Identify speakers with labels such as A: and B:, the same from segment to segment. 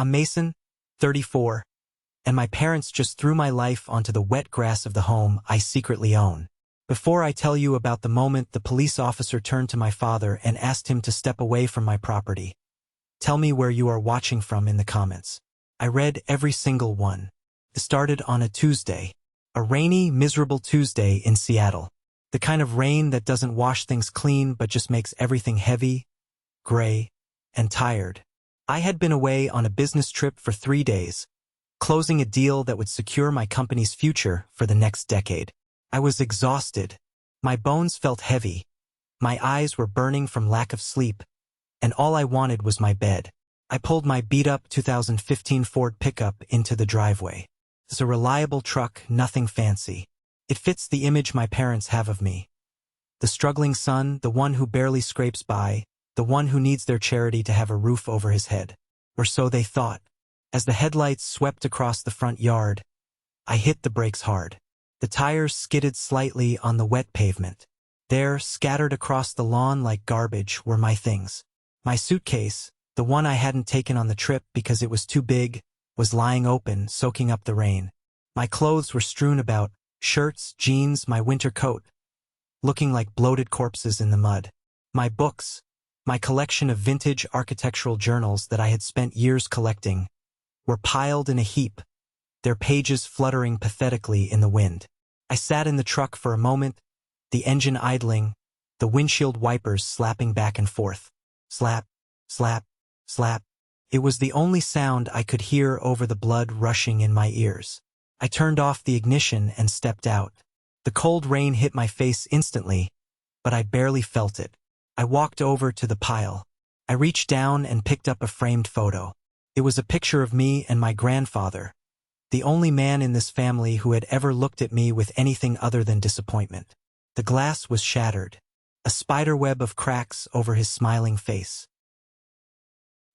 A: I'm Mason, 34, and my parents just threw my life onto the wet grass of the home I secretly own. Before I tell you about the moment the police officer turned to my father and asked him to step away from my property, tell me where you are watching from in the comments. I read every single one. It started on a Tuesday, a rainy, miserable Tuesday in Seattle. The kind of rain that doesn't wash things clean but just makes everything heavy, gray, and tired. I had been away on a business trip for 3 days, closing a deal that would secure my company's future for the next decade. I was exhausted. My bones felt heavy. My eyes were burning from lack of sleep, and all I wanted was my bed. I pulled my beat-up 2015 Ford pickup into the driveway. It's a reliable truck, nothing fancy. It fits the image my parents have of me. The struggling son, the one who barely scrapes by, the one who needs their charity to have a roof over his head. Or so they thought. As the headlights swept across the front yard, I hit the brakes hard. The tires skidded slightly on the wet pavement. There, scattered across the lawn like garbage, were my things. My suitcase, the one I hadn't taken on the trip because it was too big, was lying open, soaking up the rain. My clothes were strewn about, shirts, jeans, my winter coat, looking like bloated corpses in the mud. My books, my collection of vintage architectural journals that I had spent years collecting, were piled in a heap, their pages fluttering pathetically in the wind. I sat in the truck for a moment, the engine idling, the windshield wipers slapping back and forth. Slap, slap, slap. It was the only sound I could hear over the blood rushing in my ears. I turned off the ignition and stepped out. The cold rain hit my face instantly, but I barely felt it. I walked over to the pile. I reached down and picked up a framed photo. It was a picture of me and my grandfather, the only man in this family who had ever looked at me with anything other than disappointment. The glass was shattered, a spiderweb of cracks over his smiling face.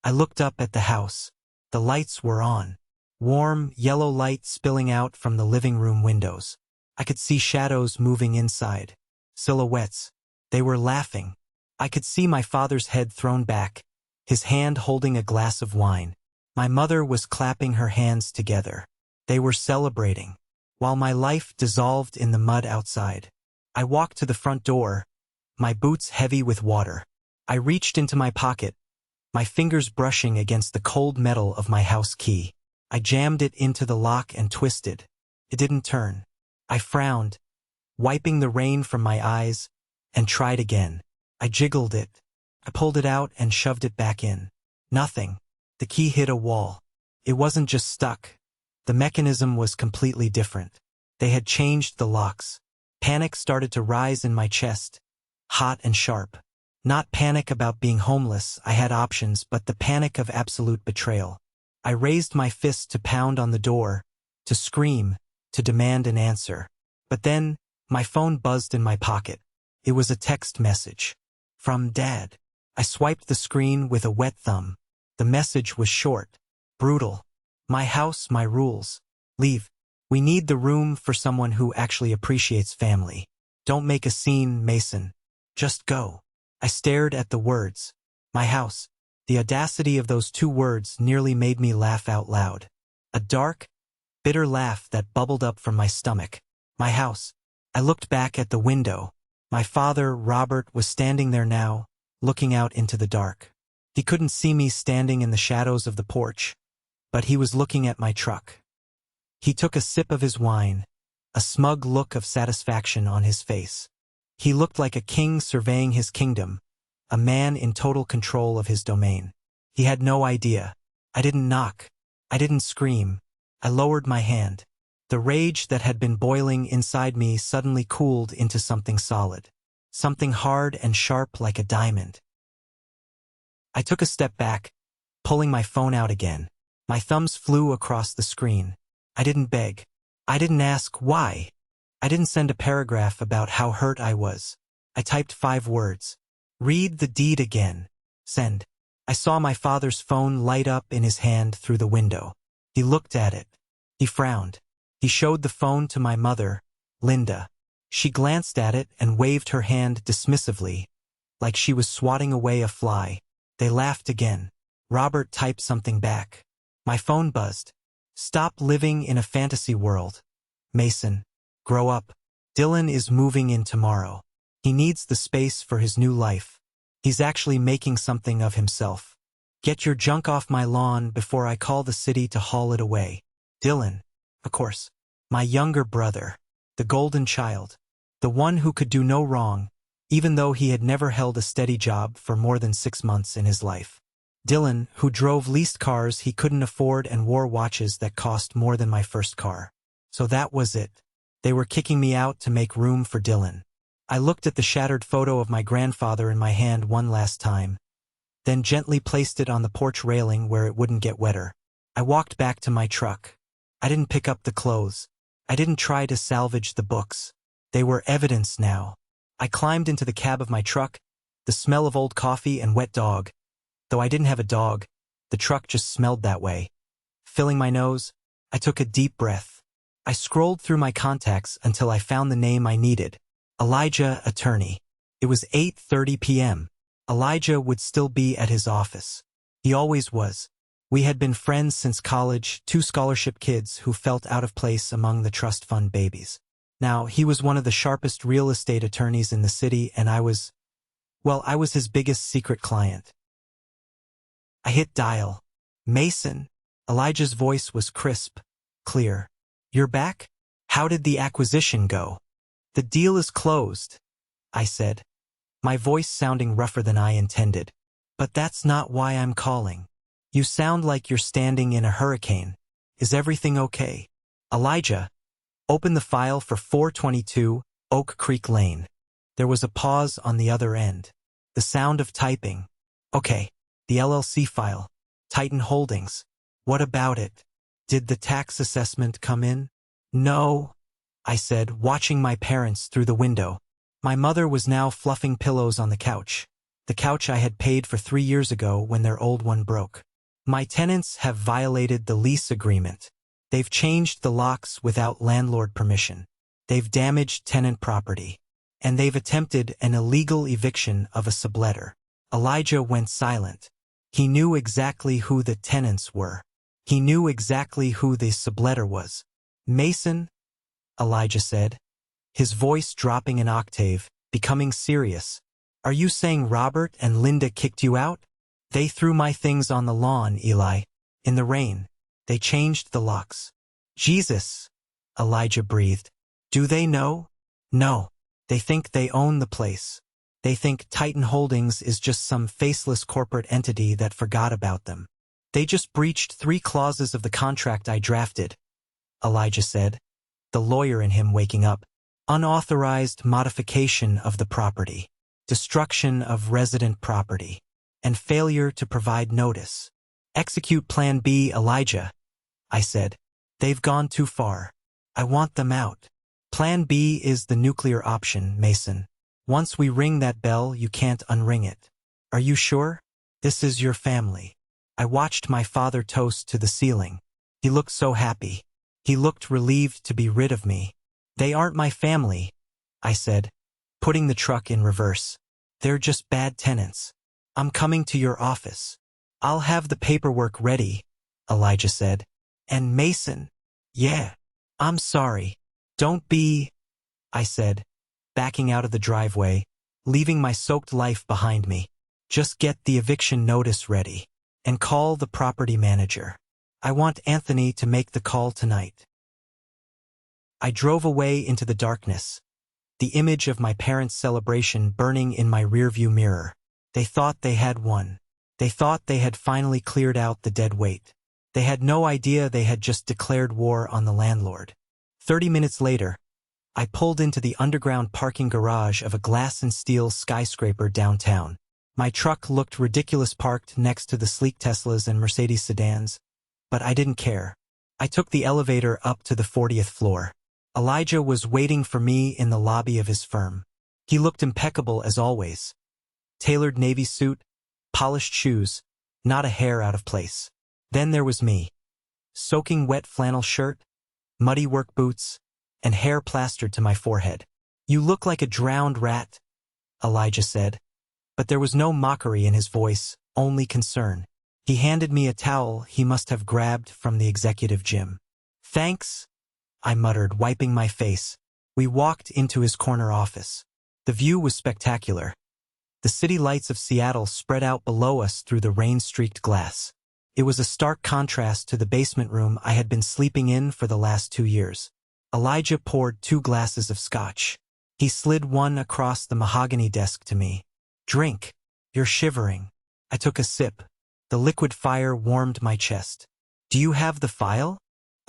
A: I looked up at the house. The lights were on. Warm, yellow light spilling out from the living room windows. I could see shadows moving inside. Silhouettes. They were laughing. I could see my father's head thrown back, his hand holding a glass of wine. My mother was clapping her hands together. They were celebrating, while my life dissolved in the mud outside. I walked to the front door, my boots heavy with water. I reached into my pocket, my fingers brushing against the cold metal of my house key. I jammed it into the lock and twisted. It didn't turn. I frowned, wiping the rain from my eyes, and tried again. I jiggled it. I pulled it out and shoved it back in. Nothing. The key hit a wall. It wasn't just stuck. The mechanism was completely different. They had changed the locks. Panic started to rise in my chest, hot and sharp. Not panic about being homeless, I had options, but the panic of absolute betrayal. I raised my fist to pound on the door, to scream, to demand an answer. But then, my phone buzzed in my pocket. It was a text message. From Dad. I swiped the screen with a wet thumb. The message was short, brutal. My house, my rules. Leave. We need the room for someone who actually appreciates family. Don't make a scene, Mason. Just go. I stared at the words. My house. The audacity of those 2 words nearly made me laugh out loud. A dark, bitter laugh that bubbled up from my stomach. My house. I looked back at the window. My father, Robert, was standing there now, looking out into the dark. He couldn't see me standing in the shadows of the porch, but he was looking at my truck. He took a sip of his wine, a smug look of satisfaction on his face. He looked like a king surveying his kingdom, a man in total control of his domain. He had no idea. I didn't knock. I didn't scream. I lowered my hand. The rage that had been boiling inside me suddenly cooled into something solid, something hard and sharp like a diamond. I took a step back, pulling my phone out again. My thumbs flew across the screen. I didn't beg. I didn't ask why. I didn't send a paragraph about how hurt I was. I typed 5 words. Read the deed again. Send. I saw my father's phone light up in his hand through the window. He looked at it. He frowned. He showed the phone to my mother, Linda. She glanced at it and waved her hand dismissively, like she was swatting away a fly. They laughed again. Robert typed something back. My phone buzzed. Stop living in a fantasy world. Mason, grow up. Dylan is moving in tomorrow. He needs the space for his new life. He's actually making something of himself. Get your junk off my lawn before I call the city to haul it away. Dylan, of course. My younger brother. The golden child. The one who could do no wrong, even though he had never held a steady job for more than 6 months in his life. Dylan, who drove leased cars he couldn't afford and wore watches that cost more than my first car. So that was it. They were kicking me out to make room for Dylan. I looked at the shattered photo of my grandfather in my hand one last time, then gently placed it on the porch railing where it wouldn't get wetter. I walked back to my truck. I didn't pick up the clothes. I didn't try to salvage the books. They were evidence now. I climbed into the cab of my truck, the smell of old coffee and wet dog. Though I didn't have a dog, the truck just smelled that way. Filling my nose, I took a deep breath. I scrolled through my contacts until I found the name I needed. Elijah, attorney. It was 8:30 p.m. Elijah would still be at his office. He always was. We had been friends since college, 2 scholarship kids who felt out of place among the trust fund babies. Now, he was one of the sharpest real estate attorneys in the city, and I was his biggest secret client. I hit dial. Mason. Elijah's voice was crisp, clear. You're back? How did the acquisition go? The deal is closed, I said, my voice sounding rougher than I intended. But that's not why I'm calling. You sound like you're standing in a hurricane. Is everything okay? Elijah, open the file for 422 Oak Creek Lane. There was a pause on the other end. The sound of typing. Okay. The LLC file. Titan Holdings. What about it? Did the tax assessment come in? No, I said, watching my parents through the window. My mother was now fluffing pillows on the couch I had paid for 3 years ago when their old one broke. My tenants have violated the lease agreement. They've changed the locks without landlord permission. They've damaged tenant property. And they've attempted an illegal eviction of a subletter. Elijah went silent. He knew exactly who the tenants were. He knew exactly who the subletter was. Mason, Elijah said, his voice dropping an octave, becoming serious. Are you saying Robert and Linda kicked you out? They threw my things on the lawn, Eli. In the rain. They changed the locks. Jesus, Elijah breathed. Do they know? No. They think they own the place. They think Titan Holdings is just some faceless corporate entity that forgot about them. They just breached 3 clauses of the contract I drafted, Elijah said, the lawyer in him waking up. Unauthorized modification of the property, destruction of resident property, and failure to provide notice. Execute Plan B, Elijah, I said. They've gone too far. I want them out. Plan B is the nuclear option, Mason. Once we ring that bell, you can't unring it. Are you sure? This is your family. I watched my father toast to the ceiling. He looked so happy. He looked relieved to be rid of me. They aren't my family, I said, putting the truck in reverse. They're just bad tenants. I'm coming to your office. I'll have the paperwork ready, Elijah said. And Mason? Yeah. I'm sorry. Don't be, I said, backing out of the driveway, leaving my soaked life behind me. Just get the eviction notice ready and call the property manager. I want Anthony to make the call tonight. I drove away into the darkness, the image of my parents' celebration burning in my rearview mirror. They thought they had won. They thought they had finally cleared out the dead weight. They had no idea they had just declared war on the landlord. 30 minutes later, I pulled into the underground parking garage of a glass and steel skyscraper downtown. My truck looked ridiculous parked next to the sleek Teslas and Mercedes sedans, but I didn't care. I took the elevator up to the 40th floor. Elijah was waiting for me in the lobby of his firm. He looked impeccable as always. Tailored navy suit, polished shoes, not a hair out of place. Then there was me. Soaking wet flannel shirt, muddy work boots, and hair plastered to my forehead. You look like a drowned rat, Elijah said. But there was no mockery in his voice, only concern. He handed me a towel he must have grabbed from the executive gym. "Thanks," I muttered, wiping my face. We walked into his corner office. The view was spectacular. The city lights of Seattle spread out below us through the rain-streaked glass. It was a stark contrast to the basement room I had been sleeping in for the last 2 years. Elijah poured 2 glasses of scotch. He slid one across the mahogany desk to me. "Drink. You're shivering." I took a sip. The liquid fire warmed my chest. "Do you have the file?"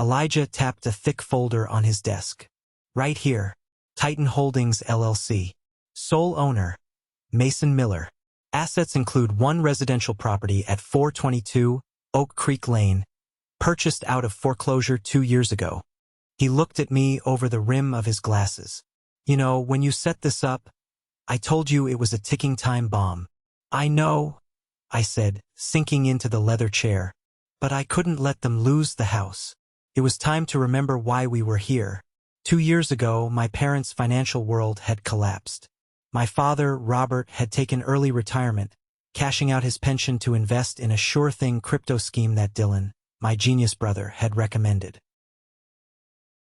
A: Elijah tapped a thick folder on his desk. "Right here. Titan Holdings, LLC. Sole owner, Mason Miller. Assets include 1 residential property at 422 Oak Creek Lane, purchased out of foreclosure 2 years ago." He looked at me over the rim of his glasses. "You know, when you set this up, I told you it was a ticking time bomb." "I know," I said, sinking into the leather chair. "But I couldn't let them lose the house. It was time to remember why we were here. 2 years ago, my parents' financial world had collapsed. My father, Robert, had taken early retirement, cashing out his pension to invest in a sure-thing crypto scheme that Dylan, my genius brother, had recommended.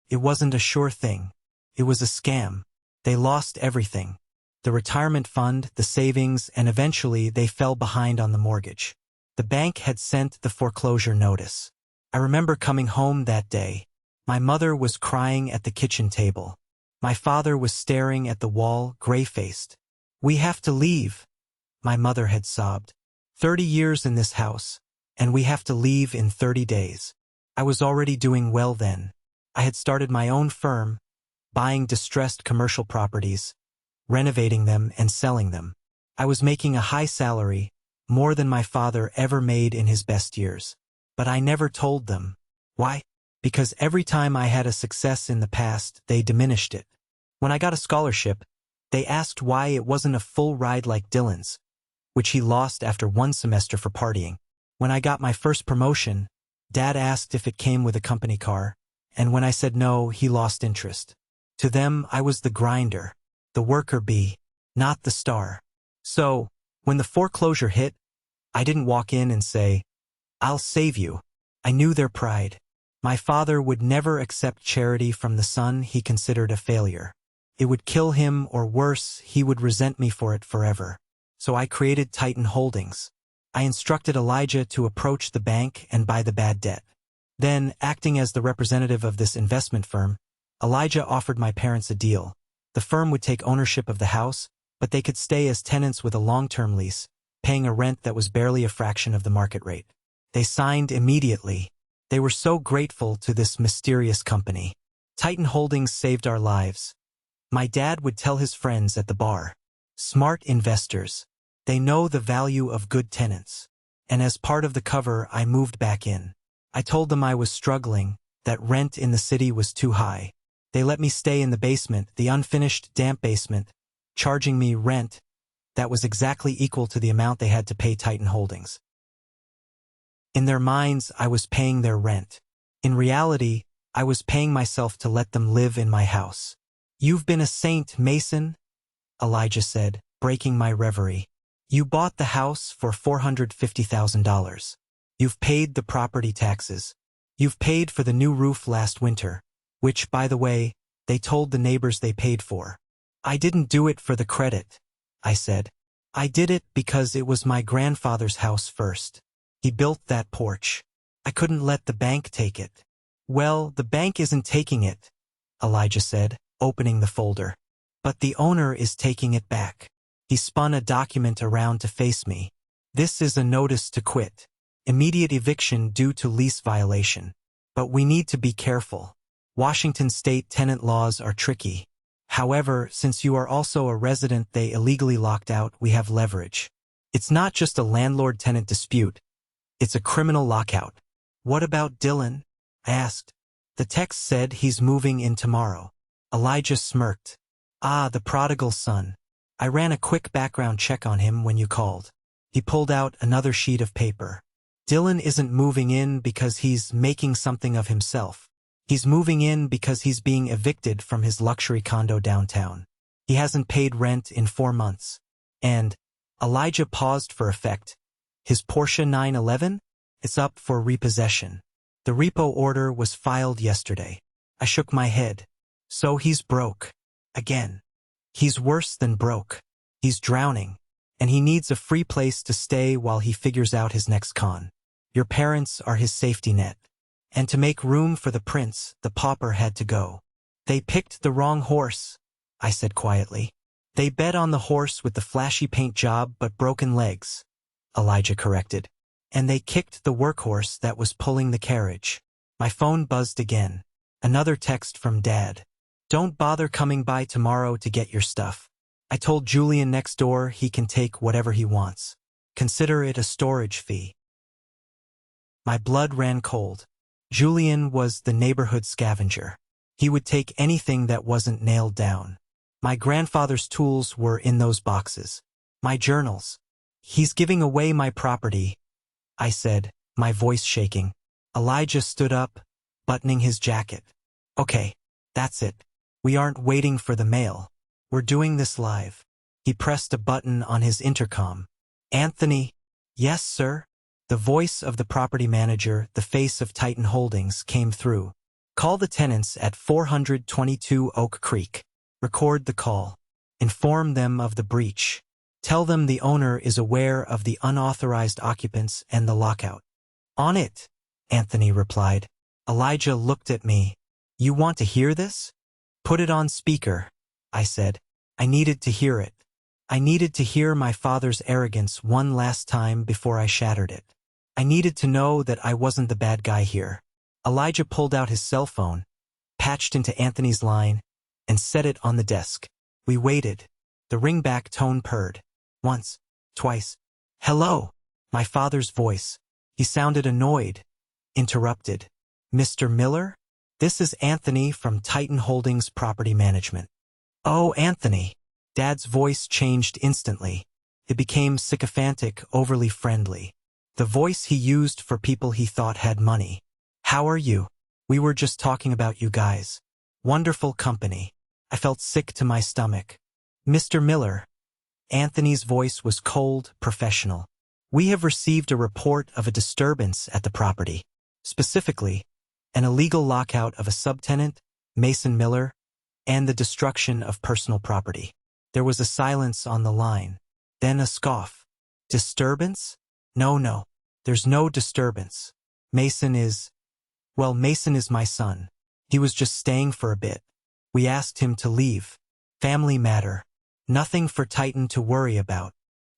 A: It wasn't a sure thing. It was a scam. They lost everything. The retirement fund, the savings, and eventually they fell behind on the mortgage. The bank had sent the foreclosure notice. I remember coming home that day. My mother was crying at the kitchen table. My father was staring at the wall, gray-faced. "We have to leave," my mother had sobbed. 30 years in this house, and we have to leave in 30 days. I was already doing well then. I had started my own firm, buying distressed commercial properties, renovating them and selling them. I was making a high salary, more than my father ever made in his best years. But I never told them. Why? Because every time I had a success in the past, they diminished it. When I got a scholarship, they asked why it wasn't a full ride like Dylan's, which he lost after 1 semester for partying. When I got my first promotion, Dad asked if it came with a company car, and when I said no, he lost interest. To them, I was the grinder, the worker bee, not the star. So, when the foreclosure hit, I didn't walk in and say, "I'll save you." I knew their pride. My father would never accept charity from the son he considered a failure. It would kill him, or worse, he would resent me for it forever. So I created Titan Holdings. I instructed Elijah to approach the bank and buy the bad debt. Then, acting as the representative of this investment firm, Elijah offered my parents a deal. The firm would take ownership of the house, but they could stay as tenants with a long-term lease, paying a rent that was barely a fraction of the market rate. They signed immediately. They were so grateful to this mysterious company. Titan Holdings saved our lives. My dad would tell his friends at the bar, "Smart investors. They know the value of good tenants." And as part of the cover, I moved back in. I told them I was struggling, that rent in the city was too high. They let me stay in the basement, the unfinished, damp basement, charging me rent that was exactly equal to the amount they had to pay Titan Holdings. In their minds, I was paying their rent. In reality, I was paying myself to let them live in my house. "You've been a saint, Mason," Elijah said, breaking my reverie. "You bought the house for $450,000. You've paid the property taxes. You've paid for the new roof last winter, which, by the way, they told the neighbors they paid for." "I didn't do it for the credit," I said. "I did it because it was my grandfather's house first. He built that porch. I couldn't let the bank take it." "Well, the bank isn't taking it," Elijah said, opening the folder. "But the owner is taking it back." He spun a document around to face me. "This is a notice to quit. Immediate eviction due to lease violation. But we need to be careful. Washington state tenant laws are tricky. However, since you are also a resident they illegally locked out, we have leverage. It's not just a landlord-tenant dispute. It's a criminal lockout." "What about Dylan?" I asked. "The text said he's moving in tomorrow." Elijah smirked. "Ah, the prodigal son. I ran a quick background check on him when you called." He pulled out another sheet of paper. "Dylan isn't moving in because he's making something of himself. He's moving in because he's being evicted from his luxury condo downtown. He hasn't paid rent in 4 months. And," Elijah paused for effect, His Porsche 911? It's up for repossession. The repo order was filed yesterday. I shook my head. So he's broke. Again. He's worse than broke. He's drowning. And he needs a free place to stay while he figures out his next con. Your parents are his safety net. And to make room for the prince, the pauper had to go. They picked the wrong horse, I said quietly. They bet on the horse with the flashy paint job but broken legs, Elijah corrected. And they kicked the workhorse that was pulling the carriage. My phone buzzed again. Another text from Dad. Don't bother coming by tomorrow to get your stuff. I told Julian next door he can take whatever he wants. Consider it a storage fee. My blood ran cold. Julian was the neighborhood scavenger. He would take anything that wasn't nailed down. My grandfather's tools were in those boxes. My journals. He's giving away my property, I said, my voice shaking. Elijah stood up, buttoning his jacket. Okay, that's it. We aren't waiting for the mail. We're doing this live. He pressed a button on his intercom. Anthony. Yes, sir. The voice of the property manager, the face of Titan Holdings, came through. Call the tenants at 422 Oak Creek. Record the call. Inform them of the breach. Tell them the owner is aware of the unauthorized occupants and the lockout. On it, Anthony replied. Elijah looked at me. You want to hear this? Put it on speaker, I said. I needed to hear it. I needed to hear my father's arrogance one last time before I shattered it. I needed to know that I wasn't the bad guy here. Elijah pulled out his cell phone, patched into Anthony's line, and set it on the desk. We waited. The ringback tone purred. Once, twice. Hello, my father's voice. He sounded annoyed, interrupted. Mr. Miller? This is Anthony from Titan Holdings Property Management. Oh, Anthony. Dad's voice changed instantly. It became sycophantic, overly friendly. The voice he used for people he thought had money. How are you? We were just talking about you guys. Wonderful company. I felt sick to my stomach. Mr. Miller. Anthony's voice was cold, professional. We have received a report of a disturbance at the property. Specifically, an illegal lockout of a subtenant, Mason Miller, and the destruction of personal property. There was a silence on the line. Then a scoff. Disturbance? No. There's no disturbance. Mason is my son. He was just staying for a bit. We asked him to leave. Family matter. Nothing for Titan to worry about.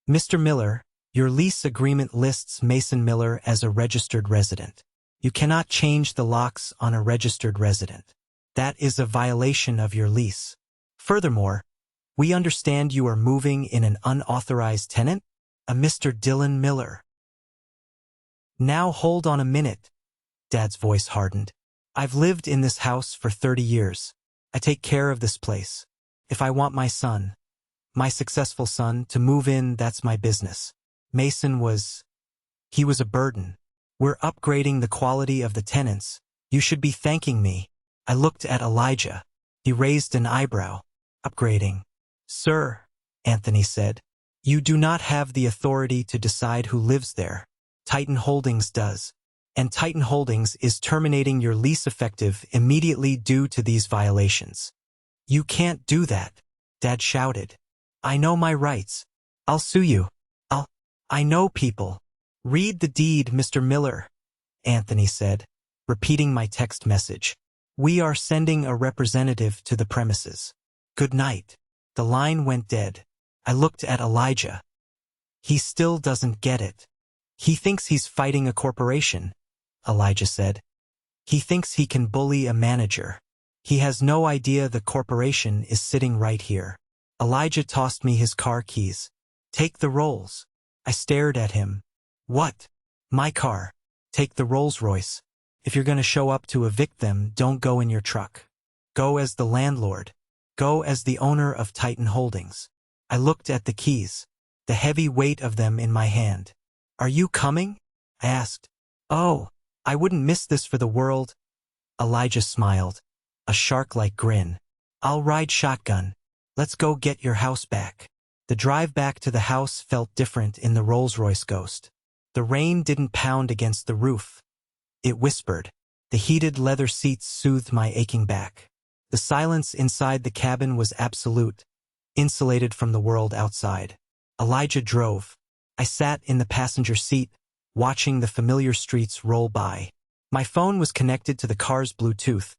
A: Mr. Miller, your lease agreement lists Mason Miller as a registered resident. You cannot change the locks on a registered resident. That is a violation of your lease. Furthermore, we understand you are moving in an unauthorized tenant, a Mr. Dylan Miller. Now hold on a minute. Dad's voice hardened. I've lived in this house for 30 years. I take care of this place. If I want my son, my successful son, to move in, that's my business. Mason was a burden. We're upgrading the quality of the tenants. You should be thanking me. I looked at Elijah. He raised an eyebrow. Upgrading. Sir, Anthony said, you do not have the authority to decide who lives there. Titan Holdings does. And Titan Holdings is terminating your lease effective immediately due to these violations. You can't do that, Dad shouted. I know my rights. I'll sue you. I know people. Read the deed, Mr. Miller, Anthony said, repeating my text message. We are sending a representative to the premises. Good night. The line went dead. I looked at Elijah. He still doesn't get it. He thinks he's fighting a corporation, Elijah said. He thinks he can bully a manager. He has no idea the corporation is sitting right here. Elijah tossed me his car keys. Take the Rolls. I stared at him. What? My car. Take the Rolls-Royce. If you're going to show up to evict them, don't go in your truck. Go as the landlord. Go as the owner of Titan Holdings. I looked at the keys, the heavy weight of them in my hand. Are you coming? I asked. Oh, I wouldn't miss this for the world. Elijah smiled, a shark-like grin. I'll ride shotgun. Let's go get your house back. The drive back to the house felt different in the Rolls-Royce Ghost. The rain didn't pound against the roof. It whispered. The heated leather seats soothed my aching back. The silence inside the cabin was absolute, insulated from the world outside. Elijah drove. I sat in the passenger seat, watching the familiar streets roll by. My phone was connected to the car's Bluetooth,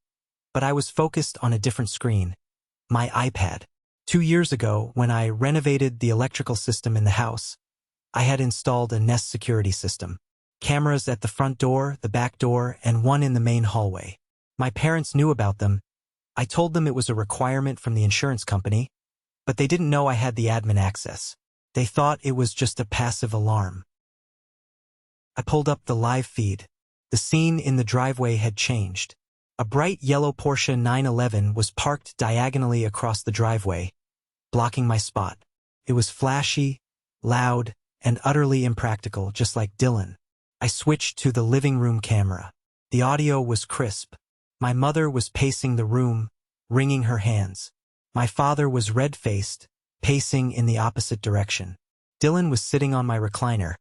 A: but I was focused on a different screen. My iPad. 2 years ago, when I renovated the electrical system in the house, I had installed a Nest security system. Cameras at the front door, the back door, and one in the main hallway. My parents knew about them. I told them it was a requirement from the insurance company, but they didn't know I had the admin access. They thought it was just a passive alarm. I pulled up the live feed. The scene in the driveway had changed. A bright yellow Porsche 911 was parked diagonally across the driveway, blocking my spot. It was flashy, loud, and utterly impractical, just like Dylan. I switched to the living room camera. The audio was crisp. My mother was pacing the room, wringing her hands. My father was red-faced, pacing in the opposite direction. Dylan was sitting on my recliner,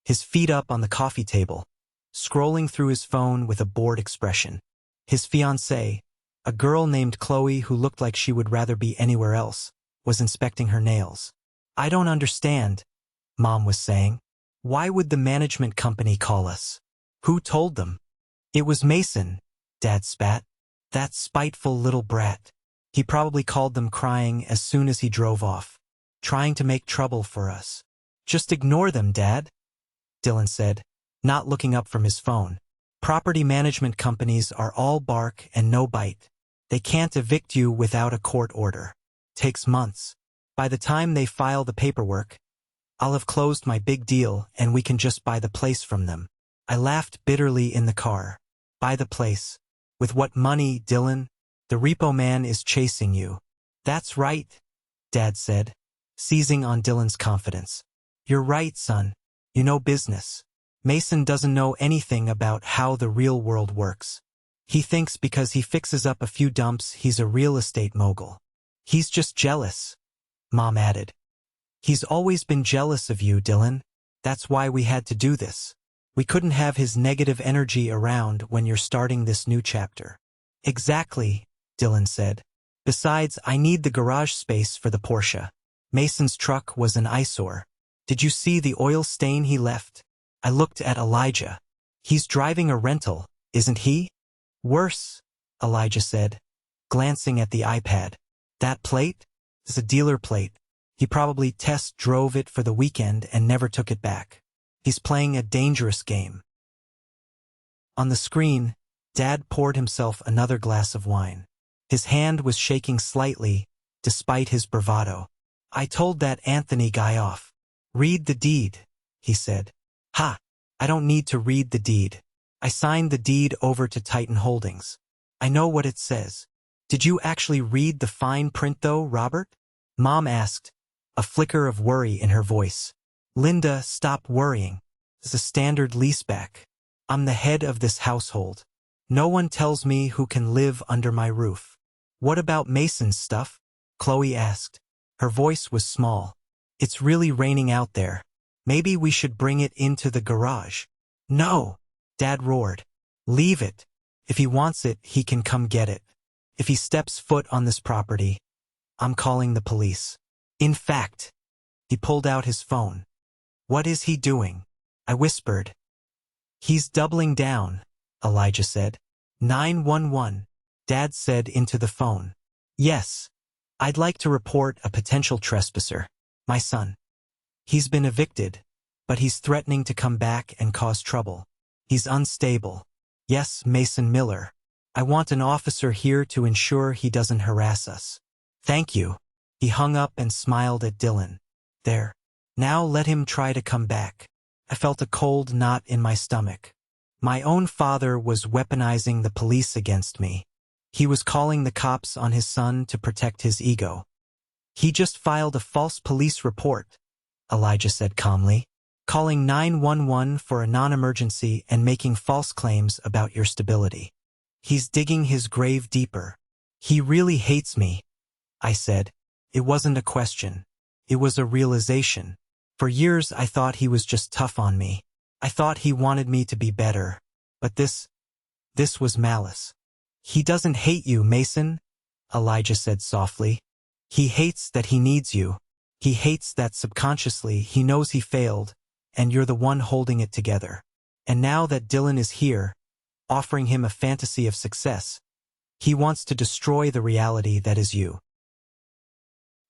A: his feet up on the coffee table, scrolling through his phone with a bored expression. His fiancée, a girl named Chloe who looked like she would rather be anywhere else, was inspecting her nails. "I don't understand," Mom was saying. "Why would the management company call us? Who told them?" "It was Mason," Dad spat. "That spiteful little brat. He probably called them crying as soon as he drove off, trying to make trouble for us." "Just ignore them, Dad," Dylan said, not looking up from his phone. "Property management companies are all bark and no bite. They can't evict you without a court order. Takes months. By the time they file the paperwork, I'll have closed my big deal and we can just buy the place from them." I laughed bitterly in the car. "Buy the place? With what money, Dylan? The repo man is chasing you." "That's right," Dad said, seizing on Dylan's confidence. "You're right, son. You know business. Mason doesn't know anything about how the real world works. He thinks because he fixes up a few dumps he's a real estate mogul. He's just jealous," Mom added. "He's always been jealous of you, Dylan. That's why we had to do this. We couldn't have his negative energy around when you're starting this new chapter." "Exactly," Dylan said. "Besides, I need the garage space for the Porsche. Mason's truck was an eyesore. Did you see the oil stain he left?" I looked at Elijah. "He's driving a rental, isn't he?" "Worse," Elijah said, glancing at the iPad. "That plate? It's a dealer plate. He probably test drove it for the weekend and never took it back. He's playing a dangerous game." On the screen, Dad poured himself another glass of wine. His hand was shaking slightly, despite his bravado. "I told that Anthony guy off. Read the deed," he said. "Ha! I don't need to read the deed. I signed the deed over to Titan Holdings. I know what it says." "Did you actually read the fine print though, Robert?" Mom asked, a flicker of worry in her voice. "Linda, stop worrying. It's a standard leaseback. I'm the head of this household. No one tells me who can live under my roof." "What about Mason's stuff?" Chloe asked. Her voice was small. "It's really raining out there. Maybe we should bring it into the garage." "No!" Dad roared. "Leave it. If he wants it, he can come get it. If he steps foot on this property, I'm calling the police. In fact," he pulled out his phone. "What is he doing?" I whispered. "He's doubling down," Elijah said. 911, Dad said into the phone. "Yes. I'd like to report a potential trespasser, my son. He's been evicted, but he's threatening to come back and cause trouble. He's unstable. Yes, Mason Miller. I want an officer here to ensure he doesn't harass us." "Thank you." He hung up and smiled at Dylan. "There. Now let him try to come back." I felt a cold knot in my stomach. My own father was weaponizing the police against me. He was calling the cops on his son to protect his ego. "He just filed a false police report," Elijah said calmly, "calling 911 for a non-emergency and making false claims about your stability. He's digging his grave deeper." "He really hates me," I said. It wasn't a question. It was a realization. For years I thought he was just tough on me. I thought he wanted me to be better. But this was malice. He doesn't hate you, Mason, Elijah said softly. He hates that he needs you. He hates that subconsciously he knows he failed, and you're the one holding it together. And now that Dylan is here, offering him a fantasy of success, he wants to destroy the reality that is you.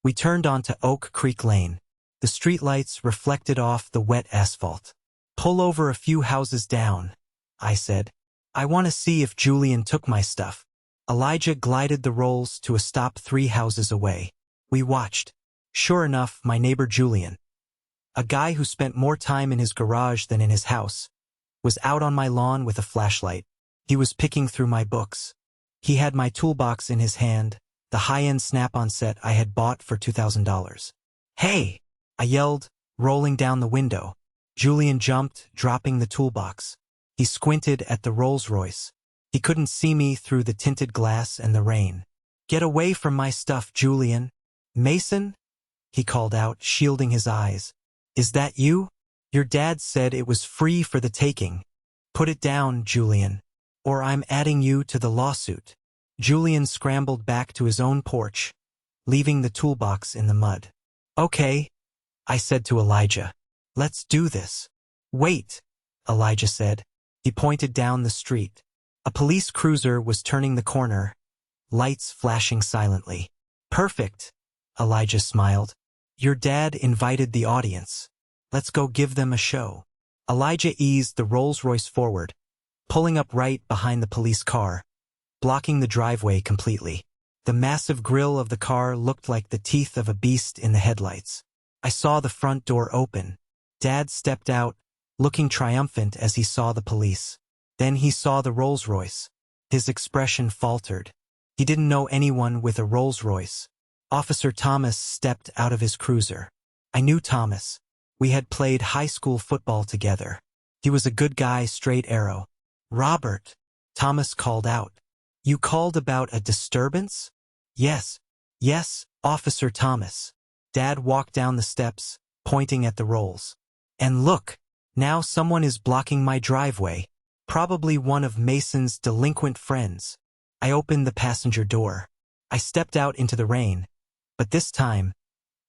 A: We turned onto Oak Creek Lane. The streetlights reflected off the wet asphalt. Pull over a few houses down, I said. I want to see if Julian took my stuff. Elijah glided the rolls to a stop 3 houses away. We watched. Sure enough, my neighbor Julian, a guy who spent more time in his garage than in his house, was out on my lawn with a flashlight. He was picking through my books. He had my toolbox in his hand, the high-end Snap-on set I had bought for $2,000. Hey! I yelled, rolling down the window. Julian jumped, dropping the toolbox. He squinted at the Rolls-Royce. He couldn't see me through the tinted glass and the rain. Get away from my stuff, Julian. Mason? He called out, shielding his eyes. Is that you? Your dad said it was free for the taking. Put it down, Julian, or I'm adding you to the lawsuit. Julian scrambled back to his own porch, leaving the toolbox in the mud. Okay, I said to Elijah. Let's do this. Wait, Elijah said. He pointed down the street. A police cruiser was turning the corner, lights flashing silently. Perfect, Elijah smiled. Your dad invited the audience. Let's go give them a show. Elijah eased the Rolls-Royce forward, pulling up right behind the police car, blocking the driveway completely. The massive grille of the car looked like the teeth of a beast in the headlights. I saw the front door open. Dad stepped out, looking triumphant as he saw the police. Then he saw the Rolls-Royce. His expression faltered. He didn't know anyone with a Rolls-Royce. Officer Thomas stepped out of his cruiser. I knew Thomas. We had played high school football together. He was a good guy, straight arrow. Robert, Thomas called out. You called about a disturbance? Yes, Officer Thomas. Dad walked down the steps, pointing at the Rolls. And look, now someone is blocking my driveway. Probably one of Mason's delinquent friends. I opened the passenger door. I stepped out into the rain, but this time,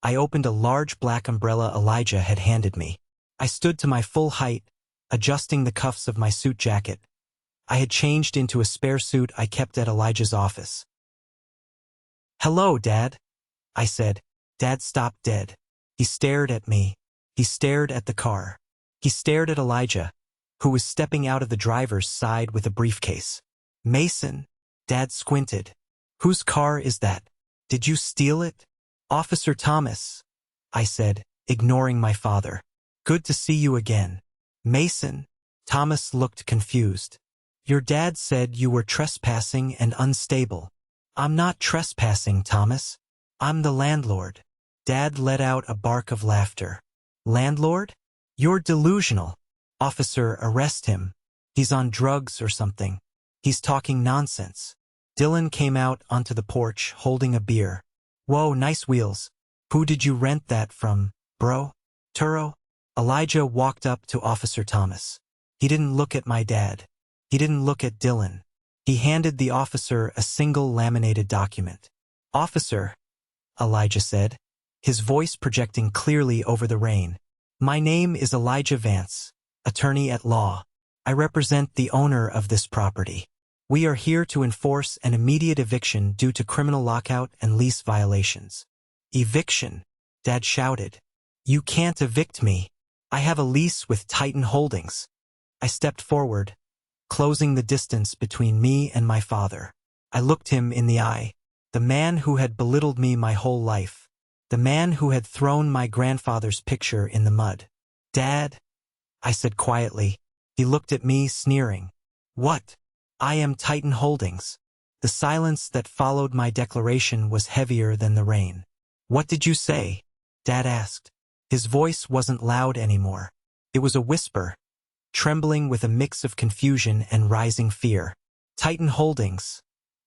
A: I opened a large black umbrella Elijah had handed me. I stood to my full height, adjusting the cuffs of my suit jacket. I had changed into a spare suit I kept at Elijah's office. Hello, Dad, I said. Dad stopped dead. He stared at me. He stared at the car. He stared at Elijah, who was stepping out of the driver's side with a briefcase. Mason, Dad squinted. Whose car is that? Did you steal it? Officer Thomas, I said, ignoring my father. Good to see you again. Mason, Thomas looked confused. Your dad said you were trespassing and unstable. I'm not trespassing, Thomas. I'm the landlord. Dad let out a bark of laughter. Landlord? You're delusional. Officer, arrest him. He's on drugs or something. He's talking nonsense. Dylan came out onto the porch holding a beer. Whoa, nice wheels. Who did you rent that from, bro? Turo? Elijah walked up to Officer Thomas. He didn't look at my dad. He didn't look at Dylan. He handed the officer a single laminated document. Officer, Elijah said, his voice projecting clearly over the rain. My name is Elijah Vance, attorney at law. I represent the owner of this property. We are here to enforce an immediate eviction due to criminal lockout and lease violations. Eviction, Dad shouted. You can't evict me. I have a lease with Titan Holdings. I stepped forward, closing the distance between me and my father. I looked him in the eye, the man who had belittled me my whole life, the man who had thrown my grandfather's picture in the mud. Dad, I said quietly. He looked at me, sneering. What? I am Titan Holdings. The silence that followed my declaration was heavier than the rain. What did you say? Dad asked. His voice wasn't loud anymore. It was a whisper, trembling with a mix of confusion and rising fear. Titan Holdings,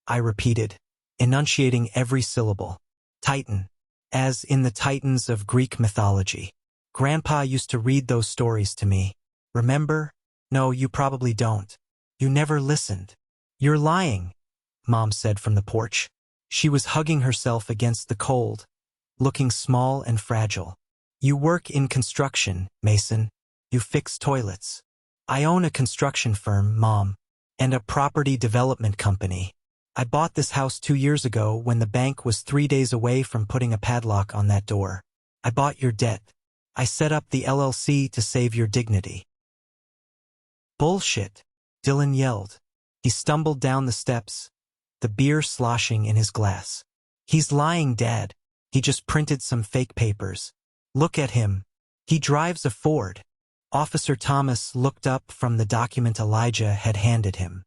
A: I repeated, enunciating every syllable. Titan, as in the Titans of Greek mythology. Grandpa used to read those stories to me. Remember? No, you probably don't. You never listened. You're lying, Mom said from the porch. She was hugging herself against the cold, looking small and fragile. You work in construction, Mason. You fix toilets. I own a construction firm, Mom, and a property development company. I bought this house 2 years ago when the bank was 3 days away from putting a padlock on that door. I bought your debt. I set up the LLC to save your dignity. Bullshit, Dylan yelled. He stumbled down the steps, the beer sloshing in his glass. He's lying, Dad. He just printed some fake papers. Look at him. He drives a Ford. Officer Thomas looked up from the document Elijah had handed him.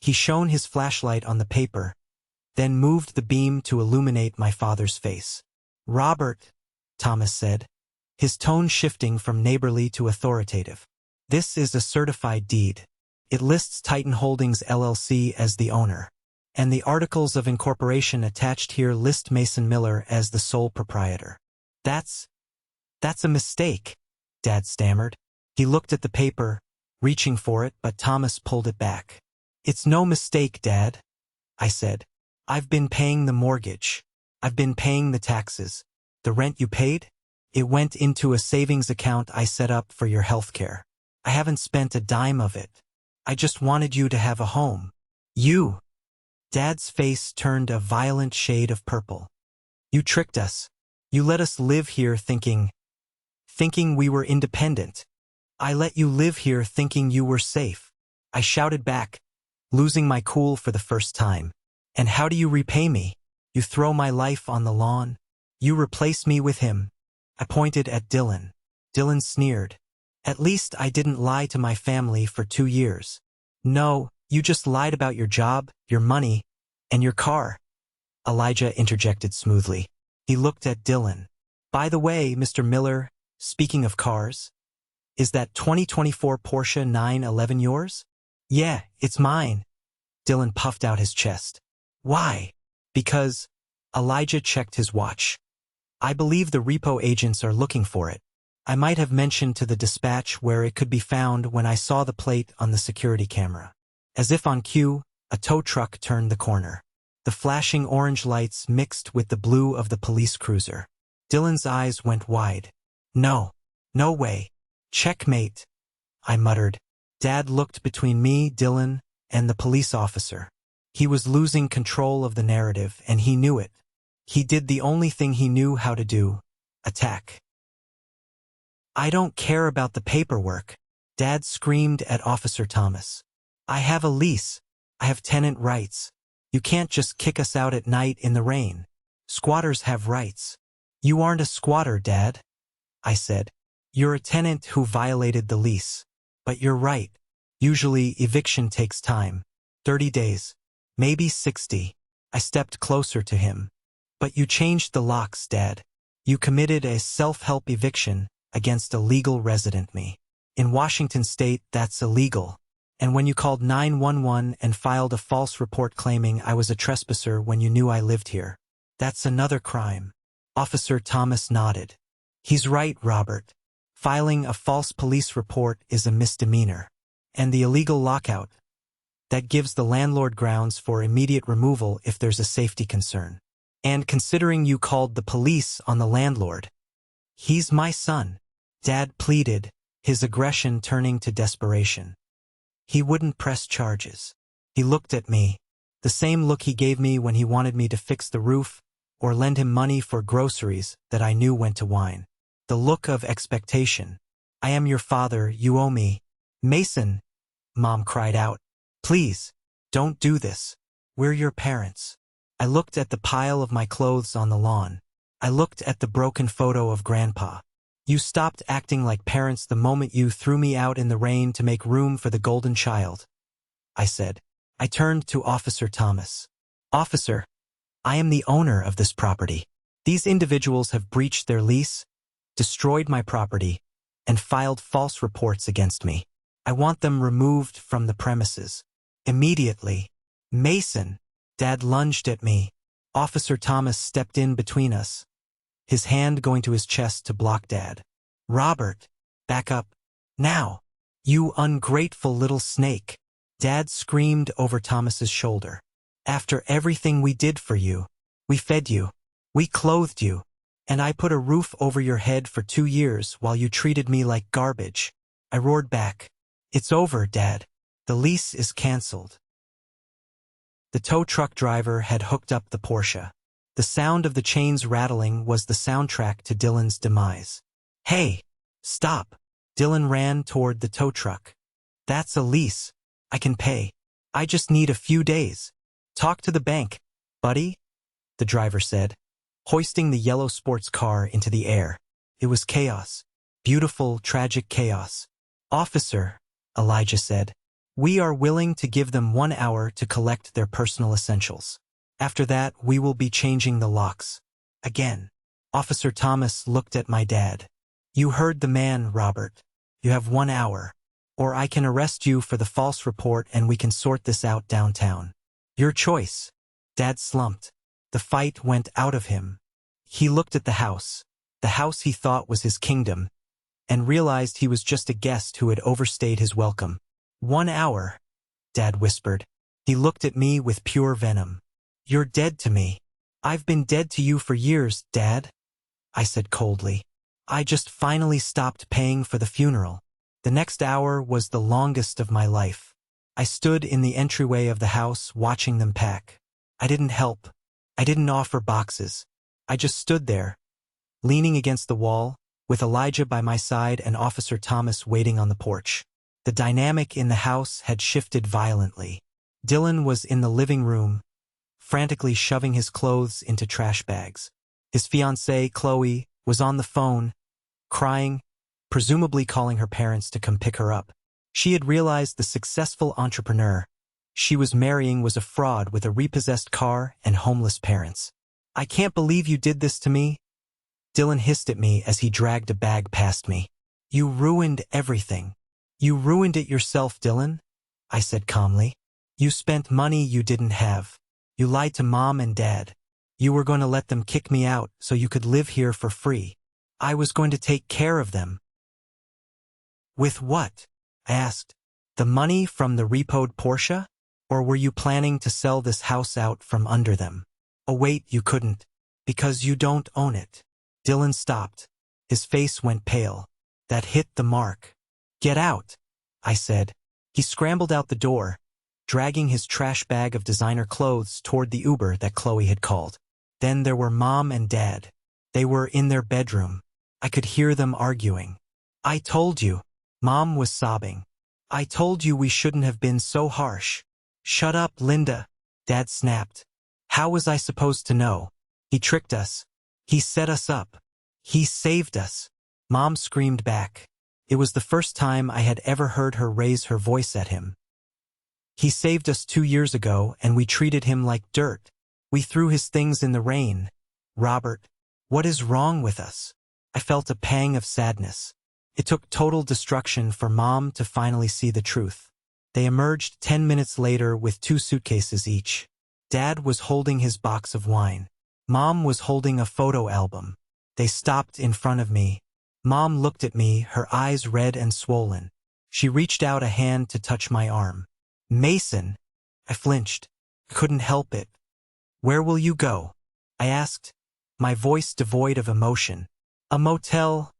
A: He shone his flashlight on the paper, then moved the beam to illuminate my father's face. Robert, Thomas said, his tone shifting from neighborly to authoritative. This is a certified deed. It lists Titan Holdings LLC as the owner, and the articles of incorporation attached here list Mason Miller as the sole proprietor. That's a mistake, Dad stammered. He looked at the paper, reaching for it, but Thomas pulled it back. It's no mistake, Dad, I said. I've been paying the mortgage. I've been paying the taxes. The rent you paid? It went into a savings account I set up for your health care. I haven't spent a dime of it. I just wanted you to have a home. You. Dad's face turned a violent shade of purple. You tricked us. You let us live here thinking we were independent. I let you live here thinking you were safe. I shouted back, losing my cool for the first time. And how do you repay me? You throw my life on the lawn? You replace me with him? I pointed at Dylan. Dylan sneered. At least I didn't lie to my family for 2 years. No, you just lied about your job, your money, and your car. Elijah interjected smoothly. He looked at Dylan. By the way, Mr. Miller, speaking of cars, is that 2024 Porsche 911 yours? Yeah, it's mine. Dylan puffed out his chest. Why? Because Elijah checked his watch. I believe the repo agents are looking for it. I might have mentioned to the dispatch where it could be found when I saw the plate on the security camera. As if on cue, a tow truck turned the corner. The flashing orange lights mixed with the blue of the police cruiser. Dylan's eyes went wide. No way. Checkmate, I muttered. Dad looked between me, Dylan, and the police officer. He was losing control of the narrative, and he knew it. He did the only thing he knew how to do, attack. I don't care about the paperwork, Dad screamed at Officer Thomas. I have a lease. I have tenant rights. You can't just kick us out at night in the rain. Squatters have rights. You aren't a squatter, Dad, I said. You're a tenant who violated the lease. But you're right. Usually eviction takes time. 30 days. Maybe 60. I stepped closer to him. But you changed the locks, Dad. You committed a self-help eviction against a legal resident me. In Washington state, that's illegal. And when you called 911 and filed a false report claiming I was a trespasser when you knew I lived here, that's another crime. Officer Thomas nodded. He's right, Robert. Filing a false police report is a misdemeanor. And the illegal lockout, that gives the landlord grounds for immediate removal if there's a safety concern. And considering you called the police on the landlord, he's my son, Dad pleaded, his aggression turning to desperation. He wouldn't press charges. He looked at me, the same look he gave me when he wanted me to fix the roof or lend him money for groceries that I knew went to wine. The look of expectation. I am your father, you owe me. Mason, Mom cried out. Please, don't do this. We're your parents. I looked at the pile of my clothes on the lawn. I looked at the broken photo of Grandpa. You stopped acting like parents the moment you threw me out in the rain to make room for the golden child, I said. I turned to Officer Thomas. Officer, I am the owner of this property. These individuals have breached their lease, destroyed my property, and filed false reports against me. I want them removed from the premises. Immediately. Mason, Dad lunged at me. Officer Thomas stepped in between us, his hand going to his chest to block Dad. Robert, back up. Now. You ungrateful little snake. Dad screamed over Thomas's shoulder. After everything we did for you, we fed you, we clothed you, and I put a roof over your head for 2 years while you treated me like garbage. I roared back. It's over, Dad. The lease is canceled. The tow truck driver had hooked up the Porsche. The sound of the chains rattling was the soundtrack to Dylan's demise. Hey! Stop! Dylan ran toward the tow truck. That's a lease. I can pay. I just need a few days. Talk to the bank, buddy, the driver said, hoisting the yellow sports car into the air. It was chaos. Beautiful, tragic chaos. Officer, Elijah said, we are willing to give them 1 hour to collect their personal essentials. After that, we will be changing the locks. Again. Officer Thomas looked at my dad. You heard the man, Robert. You have 1 hour. Or I can arrest you for the false report and we can sort this out downtown. Your choice. Dad slumped. The fight went out of him. He looked at the house he thought was his kingdom, and realized he was just a guest who had overstayed his welcome. 1 hour, Dad whispered. He looked at me with pure venom. You're dead to me. I've been dead to you for years, Dad, I said coldly. I just finally stopped paying for the funeral. The next hour was the longest of my life. I stood in the entryway of the house watching them pack. I didn't help. I didn't offer boxes. I just stood there, leaning against the wall, with Elijah by my side and Officer Thomas waiting on the porch. The dynamic in the house had shifted violently. Dylan was in the living room, frantically shoving his clothes into trash bags. His fiancée, Chloe, was on the phone, crying, presumably calling her parents to come pick her up. She had realized the successful entrepreneur she was marrying was a fraud with a repossessed car and homeless parents. I can't believe you did this to me, Dylan hissed at me as he dragged a bag past me. You ruined everything. You ruined it yourself, Dylan, I said calmly. You spent money you didn't have. You lied to Mom and Dad. You were going to let them kick me out so you could live here for free. I was going to take care of them. With what? I asked. The money from the repoed Porsche? Or were you planning to sell this house out from under them? Oh wait, you couldn't. Because you don't own it. Dylan stopped. His face went pale. That hit the mark. Get out, I said. He scrambled out the door, dragging his trash bag of designer clothes toward the Uber that Chloe had called. Then there were Mom and Dad. They were in their bedroom. I could hear them arguing. I told you. Mom was sobbing. I told you we shouldn't have been so harsh. Shut up, Linda, Dad snapped. How was I supposed to know? He tricked us. He set us up. He saved us. Mom screamed back. It was the first time I had ever heard her raise her voice at him. He saved us 2 years ago and we treated him like dirt. We threw his things in the rain. Robert, what is wrong with us? I felt a pang of sadness. It took total destruction for Mom to finally see the truth. They emerged 10 minutes later with 2 suitcases each. Dad was holding his box of wine. Mom was holding a photo album. They stopped in front of me. Mom looked at me, her eyes red and swollen. She reached out a hand to touch my arm. Mason! I flinched. Couldn't help it. Where will you go? I asked, my voice devoid of emotion. A motel,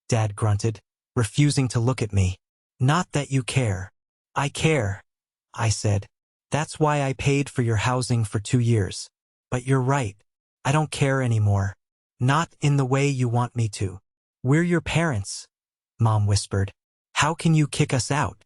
A: Dad grunted, refusing to look at me. Not that you care. I care, I said. That's why I paid for your housing for 2 years. But you're right. I don't care anymore. Not in the way you want me to. We're your parents, Mom whispered. How can you kick us out?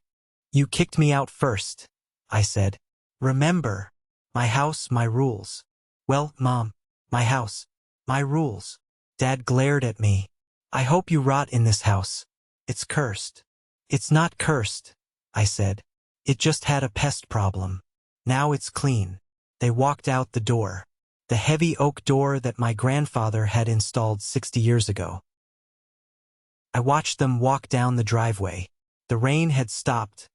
A: You kicked me out first, I said. Remember, my house, my rules. Well, Mom, my house, my rules. Dad glared at me. I hope you rot in this house. It's cursed. It's not cursed, I said. It just had a pest problem. Now it's clean. They walked out the door. The heavy oak door that my grandfather had installed 60 years ago. I watched them walk down the driveway. The rain had stopped,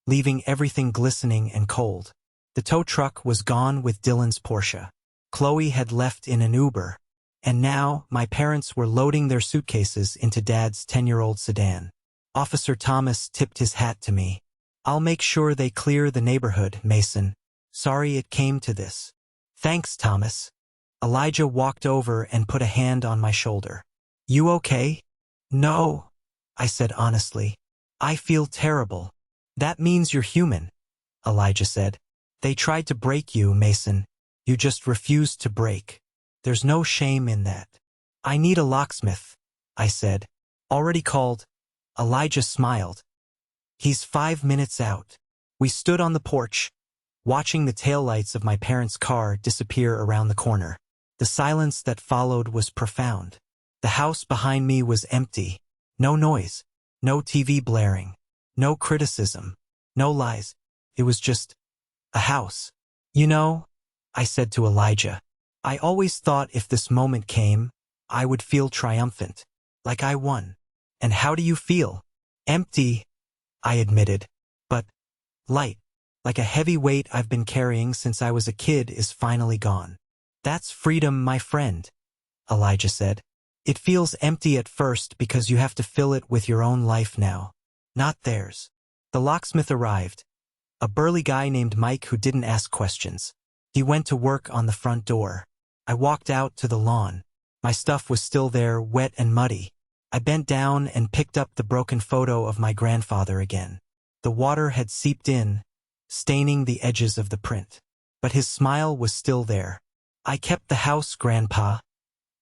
A: leaving everything glistening and cold. The tow truck was gone with Dylan's Porsche. Chloe had left in an Uber. And now, my parents were loading their suitcases into Dad's 10-year-old sedan. Officer Thomas tipped his hat to me. I'll make sure they clear the neighborhood, Mason. Sorry it came to this. Thanks, Thomas. Elijah walked over and put a hand on my shoulder. You okay? No, I said honestly. I feel terrible. That means you're human, Elijah said. They tried to break you, Mason. You just refused to break. There's no shame in that. I need a locksmith, I said. Already called. Elijah smiled. He's 5 minutes out. We stood on the porch, watching the taillights of my parents' car disappear around the corner. The silence that followed was profound. The house behind me was empty. No noise, no TV blaring, no criticism, no lies. It was just a house. You know, I said to Elijah, I always thought if this moment came, I would feel triumphant, like I won. And how do you feel? Empty, I admitted, but light, like a heavy weight I've been carrying since I was a kid is finally gone. That's freedom, my friend, Elijah said. It feels empty at first because you have to fill it with your own life now, not theirs. The locksmith arrived, a burly guy named Mike who didn't ask questions. He went to work on the front door. I walked out to the lawn. My stuff was still there, wet and muddy. I bent down and picked up the broken photo of my grandfather again. The water had seeped in, staining the edges of the print. But his smile was still there. I kept the house, Grandpa,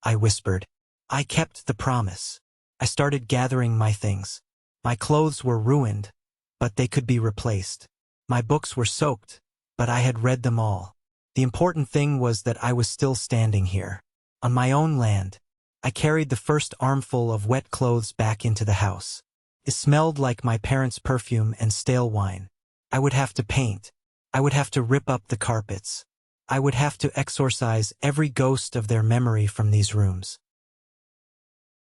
A: I whispered. I kept the promise. I started gathering my things. My clothes were ruined, but they could be replaced. My books were soaked, but I had read them all. The important thing was that I was still standing here. On my own land. I carried the first armful of wet clothes back into the house. It smelled like my parents' perfume and stale wine. I would have to paint. I would have to rip up the carpets. I would have to exorcise every ghost of their memory from these rooms.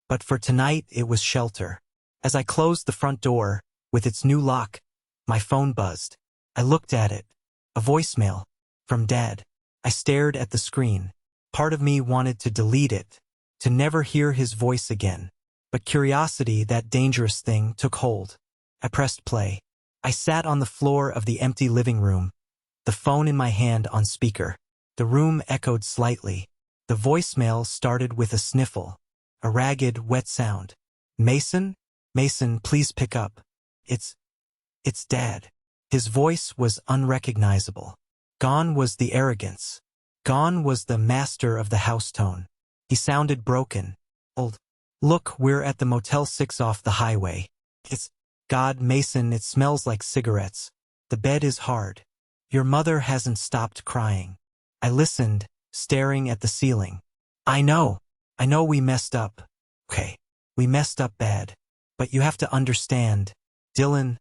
A: But for tonight it was shelter. As I closed the front door, with its new lock, my phone buzzed. I looked at it. A voicemail. From Dad. I stared at the screen. Part of me wanted to delete it, to never hear his voice again. But curiosity, that dangerous thing, took hold. I pressed play. I sat on the floor of the empty living room, the phone in my hand on speaker. The room echoed slightly. The voicemail started with a sniffle. A ragged, wet sound. Mason? Mason, please pick up. It's Dad. His voice was unrecognizable. Gone was the arrogance. Gone was the master of the house tone. He sounded broken. Old. Look, we're at the Motel 6 off the highway. God, Mason, it smells like cigarettes. The bed is hard. Your mother hasn't stopped crying. I listened, staring at the ceiling. I know we messed up. Okay, we messed up bad. But you have to understand, Dylan,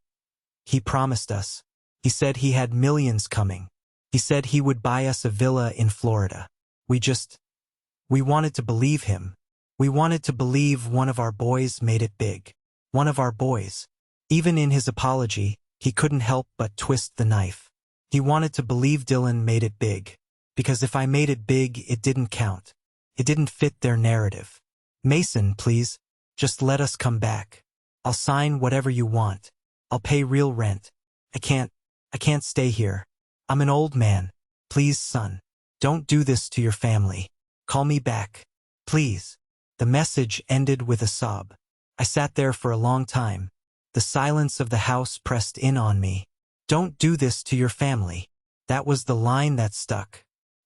A: he promised us. He said he had millions coming. He said he would buy us a villa in Florida. We wanted to believe him. We wanted to believe one of our boys made it big. One of our boys. Even in his apology, he couldn't help but twist the knife. He wanted to believe Dylan made it big. Because if I made it big, it didn't count. It didn't fit their narrative. Mason, please, just let us come back. I'll sign whatever you want. I'll pay real rent. I can't stay here. I'm an old man. Please, son. Don't do this to your family. Call me back. Please. The message ended with a sob. I sat there for a long time. The silence of the house pressed in on me. Don't do this to your family. That was the line that stuck.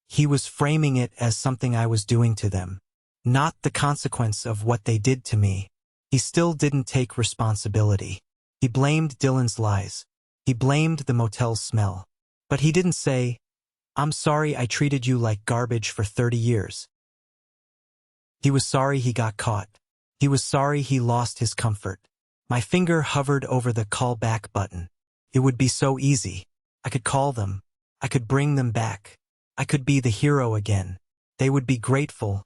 A: He was framing it as something I was doing to them, not the consequence of what they did to me. He still didn't take responsibility. He blamed Dylan's lies. He blamed the motel's smell. But he didn't say, I'm sorry I treated you like garbage for 30 years. He was sorry he got caught. He was sorry he lost his comfort. My finger hovered over the call back button. It would be so easy. I could call them. I could bring them back. I could be the hero again. They would be grateful.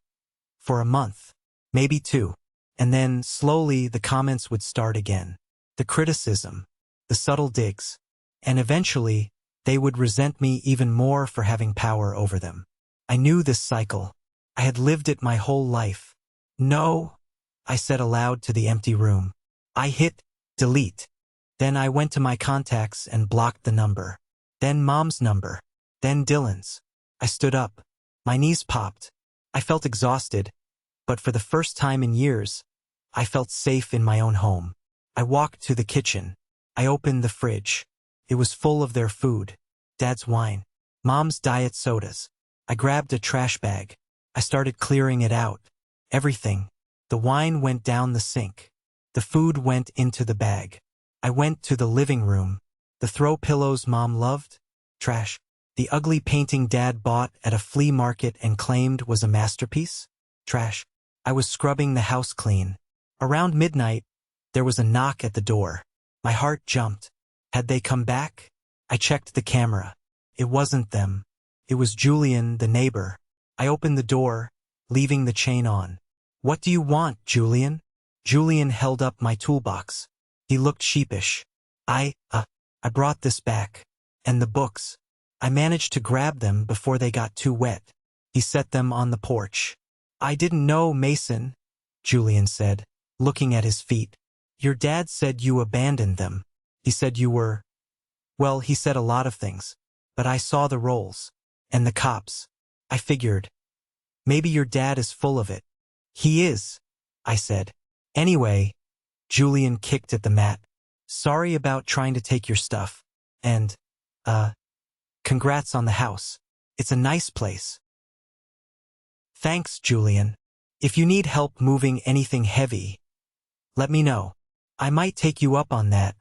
A: For a month. Maybe 2. And then, slowly, the comments would start again. The criticism. The subtle digs. And eventually, they would resent me even more for having power over them. I knew this cycle. I had lived it my whole life. No, I said aloud to the empty room. I hit Delete. Then I went to my contacts and blocked the number. Then Mom's number. Then Dylan's. I stood up. My knees popped. I felt exhausted, but for the first time in years, I felt safe in my own home. I walked to the kitchen. I opened the fridge. It was full of their food. Dad's wine. Mom's diet sodas. I grabbed a trash bag. I started clearing it out. Everything. The wine went down the sink. The food went into the bag. I went to the living room. The throw pillows Mom loved? Trash. The ugly painting Dad bought at a flea market and claimed was a masterpiece? Trash. I was scrubbing the house clean. Around midnight, there was a knock at the door. My heart jumped. Had they come back? I checked the camera. It wasn't them. It was Julian, the neighbor. I opened the door, leaving the chain on. What do you want, Julian? Julian held up my toolbox. He looked sheepish. I brought this back. And the books. I managed to grab them before they got too wet. He set them on the porch. I didn't know, Mason, Julian said, looking at his feet. Your dad said you abandoned them. He said you were... Well, he said a lot of things. But I saw the rolls. And the cops. I figured. Maybe your dad is full of it. He is, I said. Anyway, Julian kicked at the mat. Sorry about trying to take your stuff. And, congrats on the house. It's a nice place. Thanks, Julian. If you need help moving anything heavy, let me know. I might take you up on that,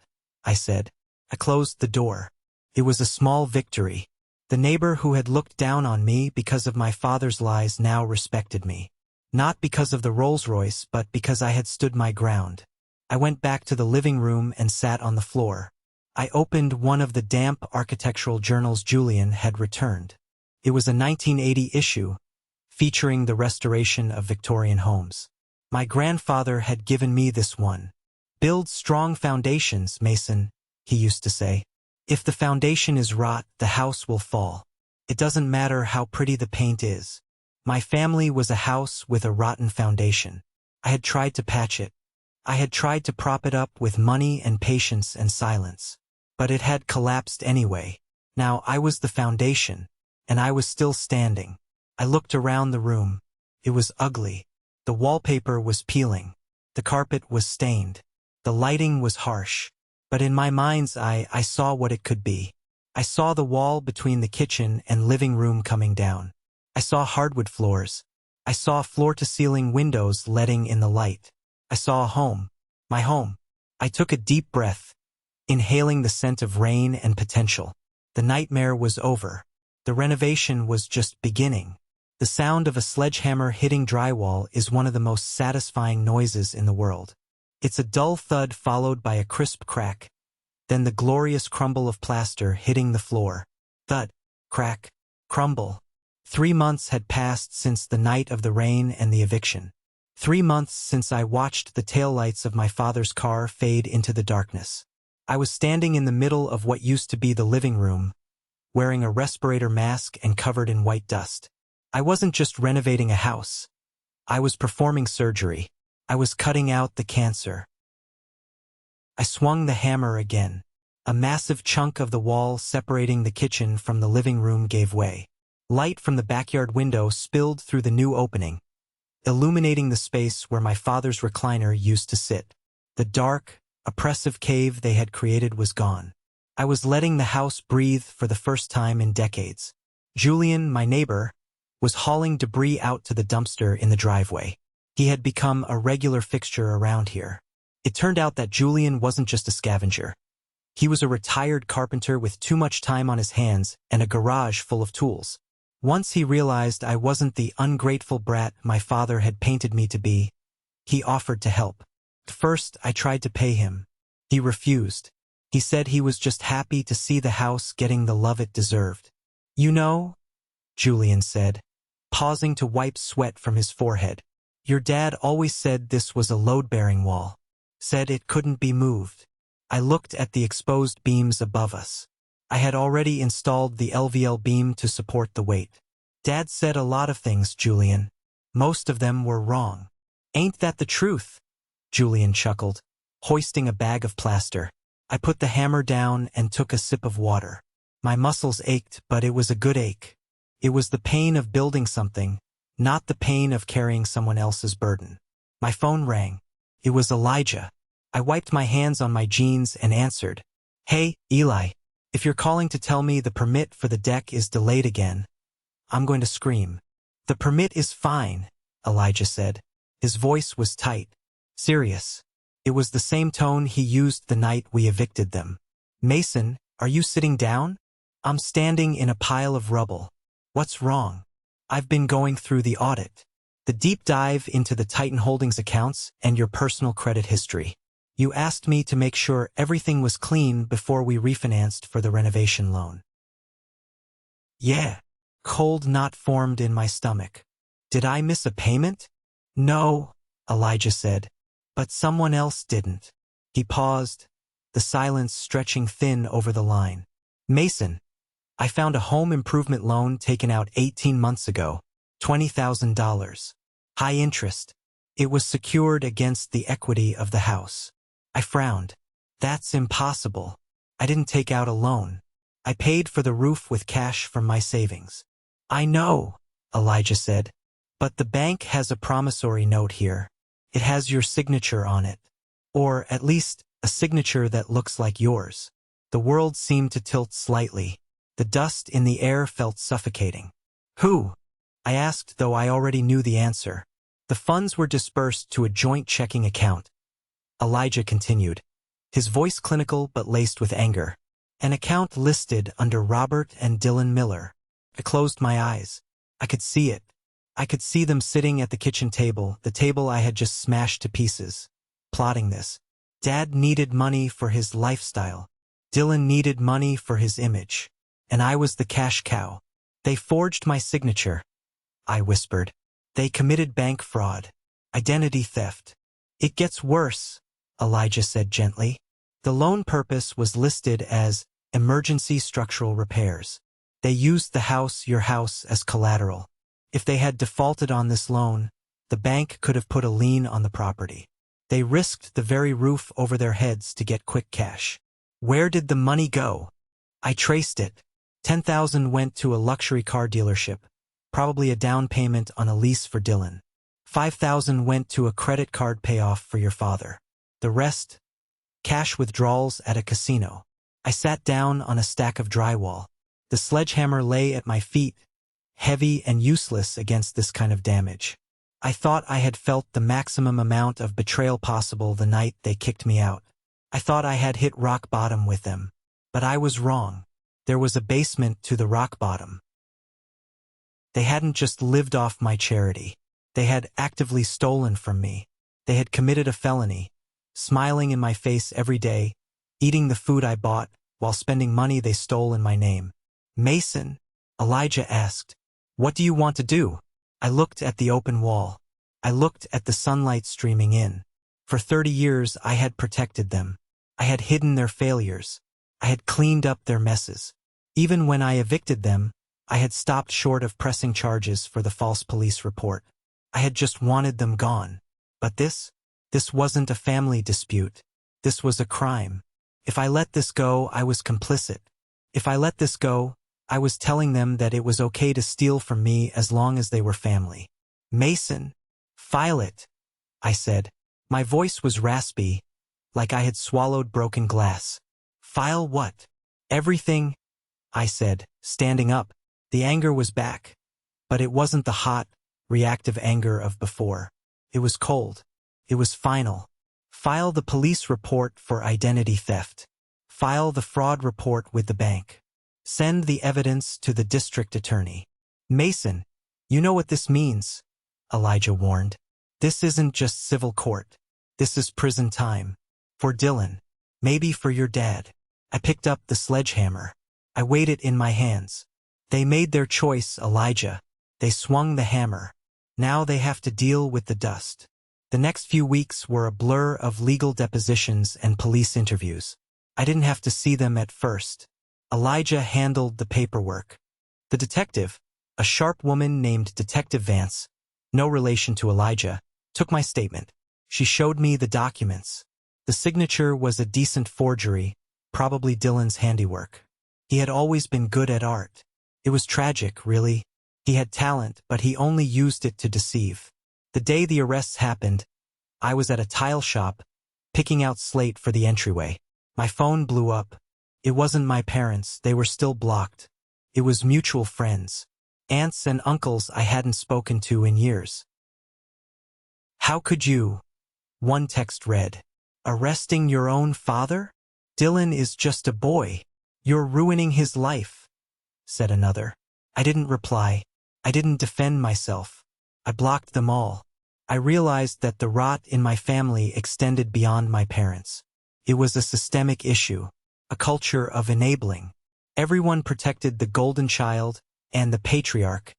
A: I said. I closed the door. It was a small victory. The neighbor who had looked down on me because of my father's lies now respected me. Not because of the Rolls-Royce, but because I had stood my ground. I went back to the living room and sat on the floor. I opened one of the damp architectural journals Julian had returned. It was a 1980 issue, featuring the restoration of Victorian homes. My grandfather had given me this one. Build strong foundations, Mason, he used to say. If the foundation is rot, the house will fall. It doesn't matter how pretty the paint is. My family was a house with a rotten foundation. I had tried to patch it. I had tried to prop it up with money and patience and silence. But it had collapsed anyway. Now I was the foundation, and I was still standing. I looked around the room. It was ugly. The wallpaper was peeling. The carpet was stained. The lighting was harsh. But in my mind's eye, I saw what it could be. I saw the wall between the kitchen and living room coming down. I saw hardwood floors. I saw floor-to-ceiling windows letting in the light. I saw a home. My home. I took a deep breath, inhaling the scent of rain and potential. The nightmare was over. The renovation was just beginning. The sound of a sledgehammer hitting drywall is one of the most satisfying noises in the world. It's a dull thud followed by a crisp crack, then the glorious crumble of plaster hitting the floor. Thud, crack, crumble. 3 months had passed since the night of the rain and the eviction. 3 months since I watched the taillights of my father's car fade into the darkness. I was standing in the middle of what used to be the living room, wearing a respirator mask and covered in white dust. I wasn't just renovating a house. I was performing surgery. I was cutting out the cancer. I swung the hammer again. A massive chunk of the wall separating the kitchen from the living room gave way. Light from the backyard window spilled through the new opening, illuminating the space where my father's recliner used to sit. The dark, oppressive cave they had created was gone. I was letting the house breathe for the first time in decades. Julian, my neighbor, was hauling debris out to the dumpster in the driveway. He had become a regular fixture around here. It turned out that Julian wasn't just a scavenger. He was a retired carpenter with too much time on his hands and a garage full of tools. Once he realized I wasn't the ungrateful brat my father had painted me to be, he offered to help. First, I tried to pay him. He refused. He said he was just happy to see the house getting the love it deserved. You know, Julian said, pausing to wipe sweat from his forehead. Your dad always said this was a load-bearing wall. Said it couldn't be moved. I looked at the exposed beams above us. I had already installed the LVL beam to support the weight. Dad said a lot of things, Julian. Most of them were wrong. Ain't that the truth? Julian chuckled, hoisting a bag of plaster. I put the hammer down and took a sip of water. My muscles ached, but it was a good ache. It was the pain of building something, not the pain of carrying someone else's burden. My phone rang. It was Elijah. I wiped my hands on my jeans and answered. "Hey, Eli. If you're calling to tell me the permit for the deck is delayed again, I'm going to scream." "The permit is fine," Elijah said. His voice was tight, serious. It was the same tone he used the night we evicted them. "Mason, are you sitting down?" "I'm standing in a pile of rubble." "What's wrong?" "I've been going through the audit. The deep dive into the Titan Holdings accounts and your personal credit history. You asked me to make sure everything was clean before we refinanced for the renovation loan." "Yeah." Cold knot formed in my stomach. "Did I miss a payment?" "No," Elijah said, "but someone else didn't." He paused, the silence stretching thin over the line. "Mason, I found a home improvement loan taken out 18 months ago, $20,000. High interest. It was secured against the equity of the house." I frowned. "That's impossible. I didn't take out a loan. I paid for the roof with cash from my savings." "I know," Elijah said, "but the bank has a promissory note here. It has your signature on it. Or at least a signature that looks like yours." The world seemed to tilt slightly. The dust in the air felt suffocating. "Who?" I asked, though I already knew the answer. "The funds were dispersed to a joint checking account," Elijah continued, his voice clinical but laced with anger. "An account listed under Robert and Dylan Miller." I closed my eyes. I could see it. I could see them sitting at the kitchen table, the table I had just smashed to pieces, plotting this. Dad needed money for his lifestyle. Dylan needed money for his image. And I was the cash cow. "They forged my signature," I whispered. "They committed bank fraud. Identity theft." "It gets worse," Elijah said gently. "The loan purpose was listed as emergency structural repairs. They used the house, your house, as collateral. If they had defaulted on this loan, the bank could have put a lien on the property. They risked the very roof over their heads to get quick cash." "Where did the money go?" "I traced it. 10,000 went to a luxury car dealership, probably a down payment on a lease for Dylan. 5,000 went to a credit card payoff for your father. The rest, cash withdrawals at a casino." I sat down on a stack of drywall. The sledgehammer lay at my feet, heavy and useless against this kind of damage. I thought I had felt the maximum amount of betrayal possible the night they kicked me out. I thought I had hit rock bottom with them. But I was wrong. There was a basement to the rock bottom. They hadn't just lived off my charity. They had actively stolen from me. They had committed a felony, smiling in my face every day, eating the food I bought, while spending money they stole in my name. "Mason," Elijah asked, "what do you want to do?" I looked at the open wall. I looked at the sunlight streaming in. For 30 years I had protected them. I had hidden their failures. I had cleaned up their messes. Even when I evicted them, I had stopped short of pressing charges for the false police report. I had just wanted them gone. But this wasn't a family dispute. This was a crime. If I let this go, I was complicit. If I let this go, I was telling them that it was okay to steal from me as long as they were family. "Mason, file it," I said. My voice was raspy, like I had swallowed broken glass. "File what?" "Everything," I said, standing up. The anger was back. But it wasn't the hot, reactive anger of before. It was cold. It was final. File the police report for identity theft. File the fraud report with the bank. Send the evidence to the district attorney. "Mason, you know what this means," Elijah warned. "This isn't just civil court. This is prison time. For Dylan. Maybe for your dad." I picked up the sledgehammer. I weighed it in my hands. They made their choice, Elijah. They swung the hammer. Now they have to deal with the dust. The next few weeks were a blur of legal depositions and police interviews. I didn't have to see them at first. Elijah handled the paperwork. The detective, a sharp woman named Detective Vance, no relation to Elijah, took my statement. She showed me the documents. The signature was a decent forgery, probably Dylan's handiwork. He had always been good at art. It was tragic, really. He had talent, but he only used it to deceive. The day the arrests happened, I was at a tile shop, picking out slate for the entryway. My phone blew up. It wasn't my parents, they were still blocked. It was mutual friends. Aunts and uncles I hadn't spoken to in years. "How could you?" one text read. "Arresting your own father? Dylan is just a boy. You're ruining his life," said another. I didn't reply. I didn't defend myself. I blocked them all. I realized that the rot in my family extended beyond my parents. It was a systemic issue, a culture of enabling. Everyone protected the golden child and the patriarch,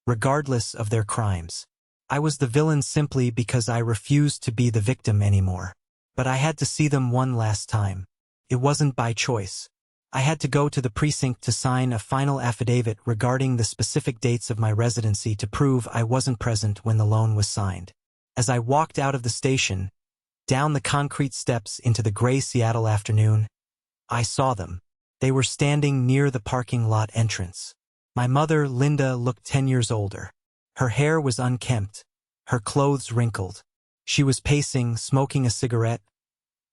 A: regardless of their crimes. I was the villain simply because I refused to be the victim anymore. But I had to see them one last time. It wasn't by choice. I had to go to the precinct to sign a final affidavit regarding the specific dates of my residency to prove I wasn't present when the loan was signed. As I walked out of the station, down the concrete steps into the gray Seattle afternoon, I saw them. They were standing near the parking lot entrance. My mother, Linda, looked 10 years older. Her hair was unkempt, her clothes wrinkled. She was pacing, smoking a cigarette,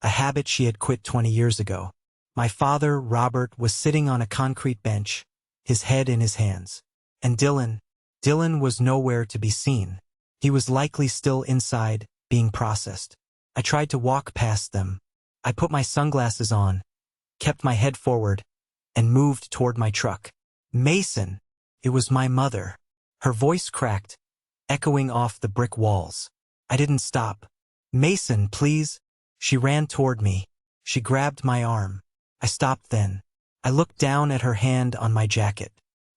A: a habit she had quit 20 years ago. My father, Robert, was sitting on a concrete bench, his head in his hands. And Dylan was nowhere to be seen. He was likely still inside, being processed. I tried to walk past them. I put my sunglasses on, kept my head forward, and moved toward my truck. "Mason!" It was my mother. Her voice cracked, echoing off the brick walls. I didn't stop. "Mason, please." She ran toward me. She grabbed my arm. I stopped then. I looked down at her hand on my jacket.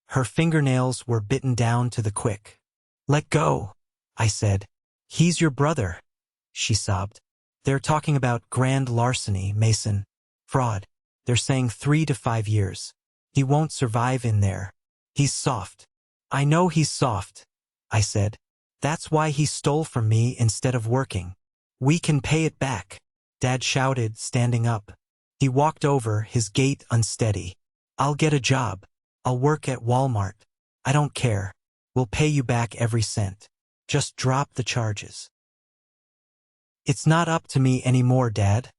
A: Her fingernails were bitten down to the quick. "Let go," I said. "He's your brother," she sobbed. "They're talking about grand larceny, Mason. Fraud. They're saying 3 to 5 years. He won't survive in there. He's soft." "I know he's soft," I said. "That's why he stole from me instead of working. We can pay it back," Dad shouted, standing up. He walked over, his gait unsteady. "I'll get a job. I'll work at Walmart. I don't care. We'll pay you back every cent. Just drop the charges." "It's not up to me anymore, Dad,"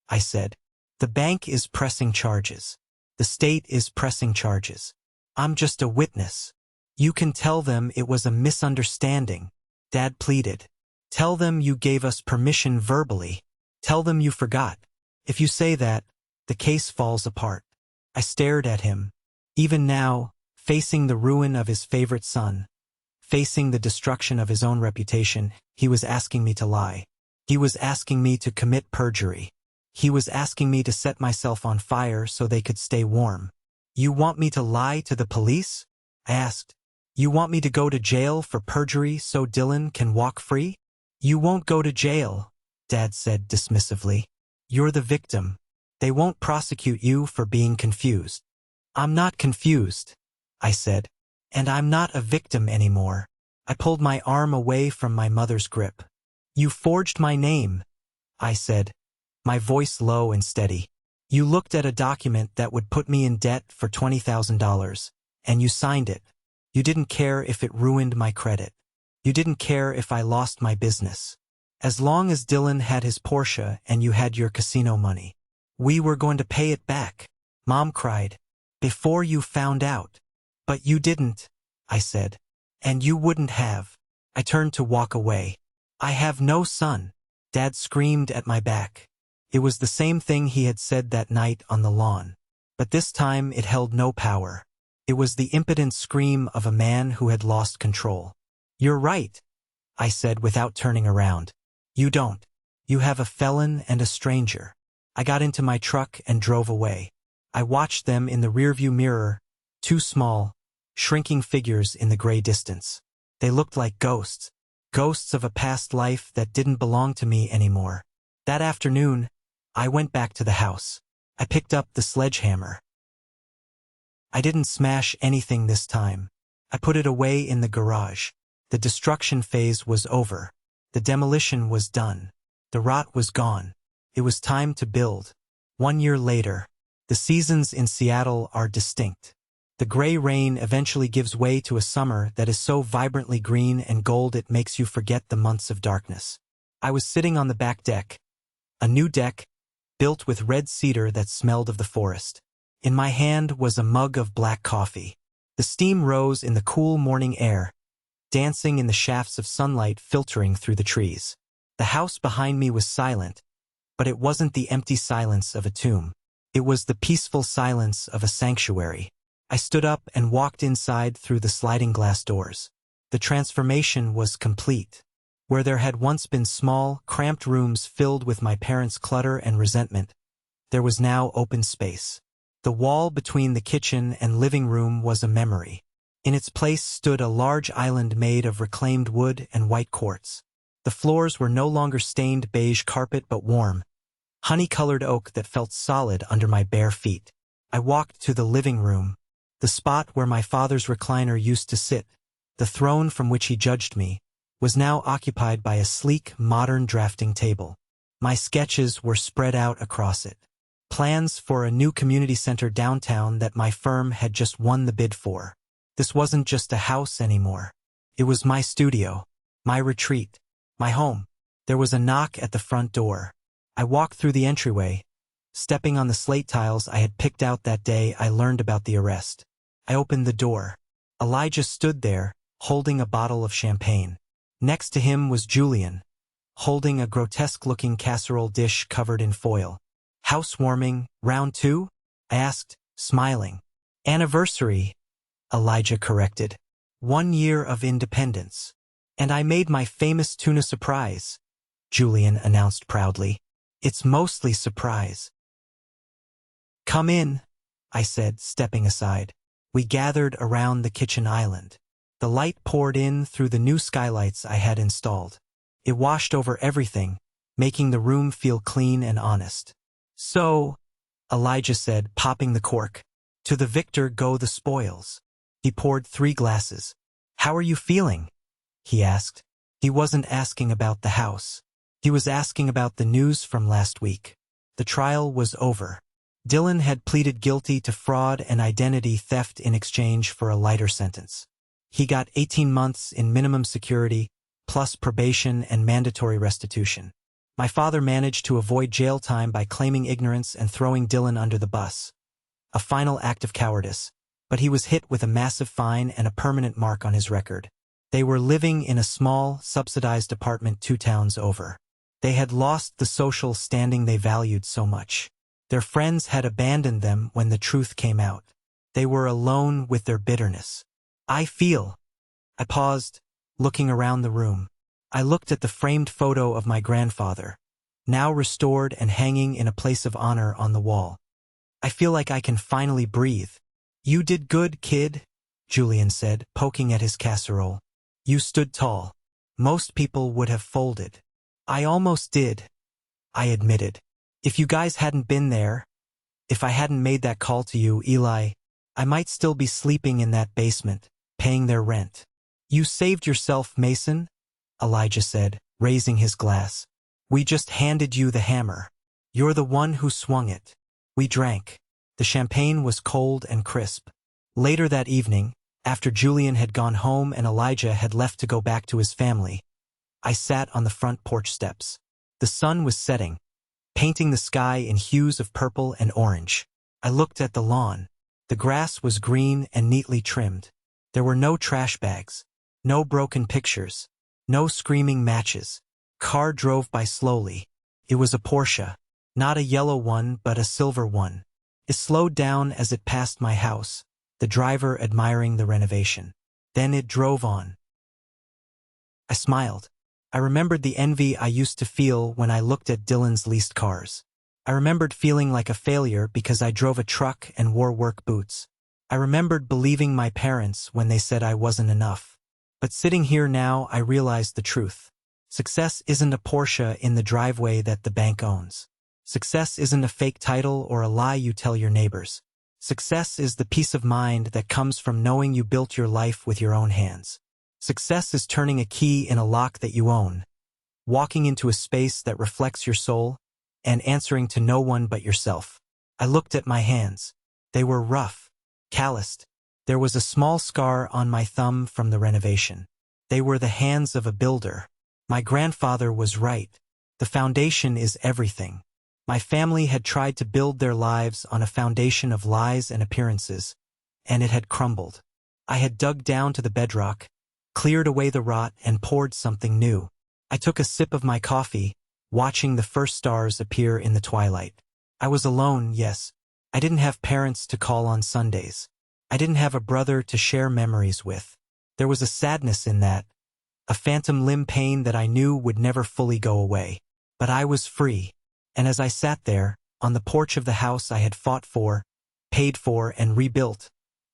A: I said. "The bank is pressing charges. The state is pressing charges. I'm just a witness. You can tell them it was a misunderstanding," Dad pleaded. "Tell them you gave us permission verbally. Tell them you forgot. If you say that, the case falls apart." I stared at him. Even now, facing the ruin of his favorite son, facing the destruction of his own reputation, he was asking me to lie. He was asking me to commit perjury. He was asking me to set myself on fire so they could stay warm. "You want me to lie to the police?" I asked. "You want me to go to jail for perjury so Dylan can walk free?" "You won't go to jail," Dad said dismissively. "You're the victim. They won't prosecute you for being confused." "I'm not confused," I said. "And I'm not a victim anymore." I pulled my arm away from my mother's grip. "You forged my name," I said, my voice low and steady. "You looked at a document that would put me in debt for $20,000, and you signed it. You didn't care if it ruined my credit. You didn't care if I lost my business. As long as Dylan had his Porsche and you had your casino money. We were going to pay it back," Mom cried, "before you found out." "But you didn't," I said. "And you wouldn't have." I turned to walk away. "I have no son," Dad screamed at my back. It was the same thing he had said that night on the lawn. But this time it held no power. It was the impotent scream of a man who had lost control. "You're right," I said without turning around. "You don't. You have a felon and a stranger." I got into my truck and drove away. I watched them in the rearview mirror, 2 small, shrinking figures in the gray distance. They looked like ghosts of a past life that didn't belong to me anymore. That afternoon, I went back to the house. I picked up the sledgehammer. I didn't smash anything this time. I put it away in the garage. The destruction phase was over. The demolition was done. The rot was gone. It was time to build. 1 year later. The seasons in Seattle are distinct. The gray rain eventually gives way to a summer that is so vibrantly green and gold it makes you forget the months of darkness. I was sitting on the back deck. A new deck, built with red cedar that smelled of the forest. In my hand was a mug of black coffee. The steam rose in the cool morning air, dancing in the shafts of sunlight filtering through the trees. The house behind me was silent, but it wasn't the empty silence of a tomb. It was the peaceful silence of a sanctuary. I stood up and walked inside through the sliding glass doors. The transformation was complete. Where there had once been small, cramped rooms filled with my parents' clutter and resentment, there was now open space. The wall between the kitchen and living room was a memory. In its place stood a large island made of reclaimed wood and white quartz. The floors were no longer stained beige carpet but warm, honey-colored oak that felt solid under my bare feet. I walked to the living room, the spot where my father's recliner used to sit. The throne from which he judged me was now occupied by a sleek, modern drafting table. My sketches were spread out across it. Plans for a new community center downtown that my firm had just won the bid for. This wasn't just a house anymore. It was my studio, my retreat, my home. There was a knock at the front door. I walked through the entryway. Stepping on the slate tiles I had picked out that day I learned about the arrest. I opened the door. Elijah stood there, holding a bottle of champagne. Next to him was Julian, holding a grotesque-looking casserole dish covered in foil. "Housewarming, round 2? I asked, smiling. "Anniversary," Elijah corrected. 1 year of independence. "And I made my famous tuna surprise," Julian announced proudly. "It's mostly surprise." "Come in," I said, stepping aside. We gathered around the kitchen island. The light poured in through the new skylights I had installed. It washed over everything, making the room feel clean and honest. "So," Elijah said, popping the cork, "to the victor go the spoils." He poured 3 glasses. "How are you feeling?" he asked. He wasn't asking about the house. He was asking about the news from last week. The trial was over. Dylan had pleaded guilty to fraud and identity theft in exchange for a lighter sentence. He got 18 months in minimum security, plus probation and mandatory restitution. My father managed to avoid jail time by claiming ignorance and throwing Dylan under the bus. A final act of cowardice, but he was hit with a massive fine and a permanent mark on his record. They were living in a small, subsidized apartment 2 towns over. They had lost the social standing they valued so much. Their friends had abandoned them when the truth came out. They were alone with their bitterness. I paused, looking around the room. I looked at the framed photo of my grandfather, now restored and hanging in a place of honor on the wall. "I feel like I can finally breathe." "You did good, kid," Julian said, poking at his casserole. "You stood tall. Most people would have folded." "I almost did," I admitted. "If you guys hadn't been there, if I hadn't made that call to you, Eli, I might still be sleeping in that basement, paying their rent." "You saved yourself, Mason," Elijah said, raising his glass. "We just handed you the hammer. You're the one who swung it." We drank. The champagne was cold and crisp. Later that evening, after Julian had gone home and Elijah had left to go back to his family, I sat on the front porch steps. The sun was setting, painting the sky in hues of purple and orange. I looked at the lawn. The grass was green and neatly trimmed. There were no trash bags, no broken pictures, no screaming matches. Car drove by slowly. It was a Porsche, not a yellow one but a silver one. It slowed down as it passed my house, the driver admiring the renovation. Then it drove on. I smiled. I remembered the envy I used to feel when I looked at Dylan's leased cars. I remembered feeling like a failure because I drove a truck and wore work boots. I remembered believing my parents when they said I wasn't enough. But sitting here now, I realized the truth. Success isn't a Porsche in the driveway that the bank owns. Success isn't a fake title or a lie you tell your neighbors. Success is the peace of mind that comes from knowing you built your life with your own hands. Success is turning a key in a lock that you own, walking into a space that reflects your soul, and answering to no one but yourself. I looked at my hands. They were rough, calloused. There was a small scar on my thumb from the renovation. They were the hands of a builder. My grandfather was right. The foundation is everything. My family had tried to build their lives on a foundation of lies and appearances, and it had crumbled. I had dug down to the bedrock, cleared away the rot, and poured something new. I took a sip of my coffee, watching the first stars appear in the twilight. I was alone, yes. I didn't have parents to call on Sundays. I didn't have a brother to share memories with. There was a sadness in that, a phantom limb pain that I knew would never fully go away. But I was free, and as I sat there, on the porch of the house I had fought for, paid for, and rebuilt,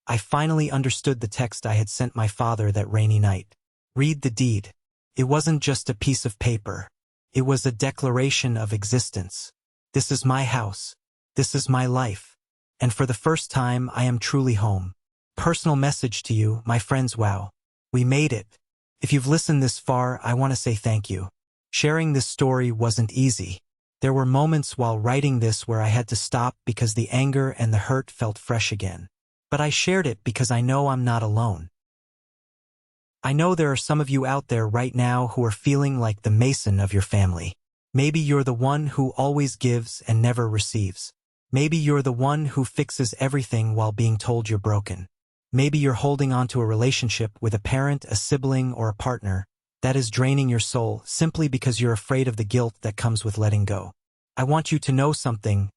A: I finally understood the text I had sent my father that rainy night. Read the deed. It wasn't just a piece of paper. It was a declaration of existence. This is my house. This is my life. And for the first time, I am truly home. Personal message to you, my friends. Wow. We made it. If you've listened this far, I want to say thank you. Sharing this story wasn't easy. There were moments while writing this where I had to stop because the anger and the hurt felt fresh again. But I shared it because I know I'm not alone. I know there are some of you out there right now who are feeling like the Mason of your family. Maybe you're the one who always gives and never receives. Maybe you're the one who fixes everything while being told you're broken. Maybe you're holding on to a relationship with a parent, a sibling, or a partner that is draining your soul simply because you're afraid of the guilt that comes with letting go. I want you to know something.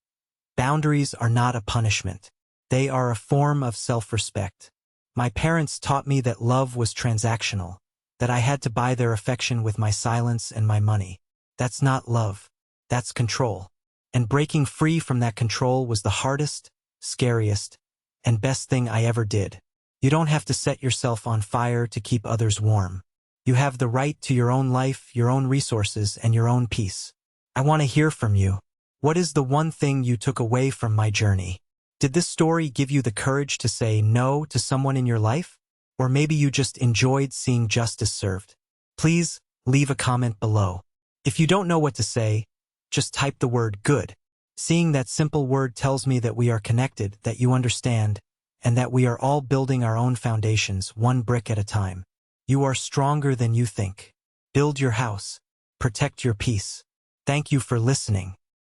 A: Boundaries are not a punishment. They are a form of self-respect. My parents taught me that love was transactional, that I had to buy their affection with my silence and my money. That's not love. That's control. And breaking free from that control was the hardest, scariest, and best thing I ever did. You don't have to set yourself on fire to keep others warm. You have the right to your own life, your own resources, and your own peace. I want to hear from you. What is the one thing you took away from my journey? Did this story give you the courage to say no to someone in your life? Or maybe you just enjoyed seeing justice served? Please leave a comment below. If you don't know what to say, just type the word good. Seeing that simple word tells me that we are connected, that you understand, and that we are all building our own foundations, one brick at a time. You are stronger than you think. Build your house. Protect your peace. Thank you for listening.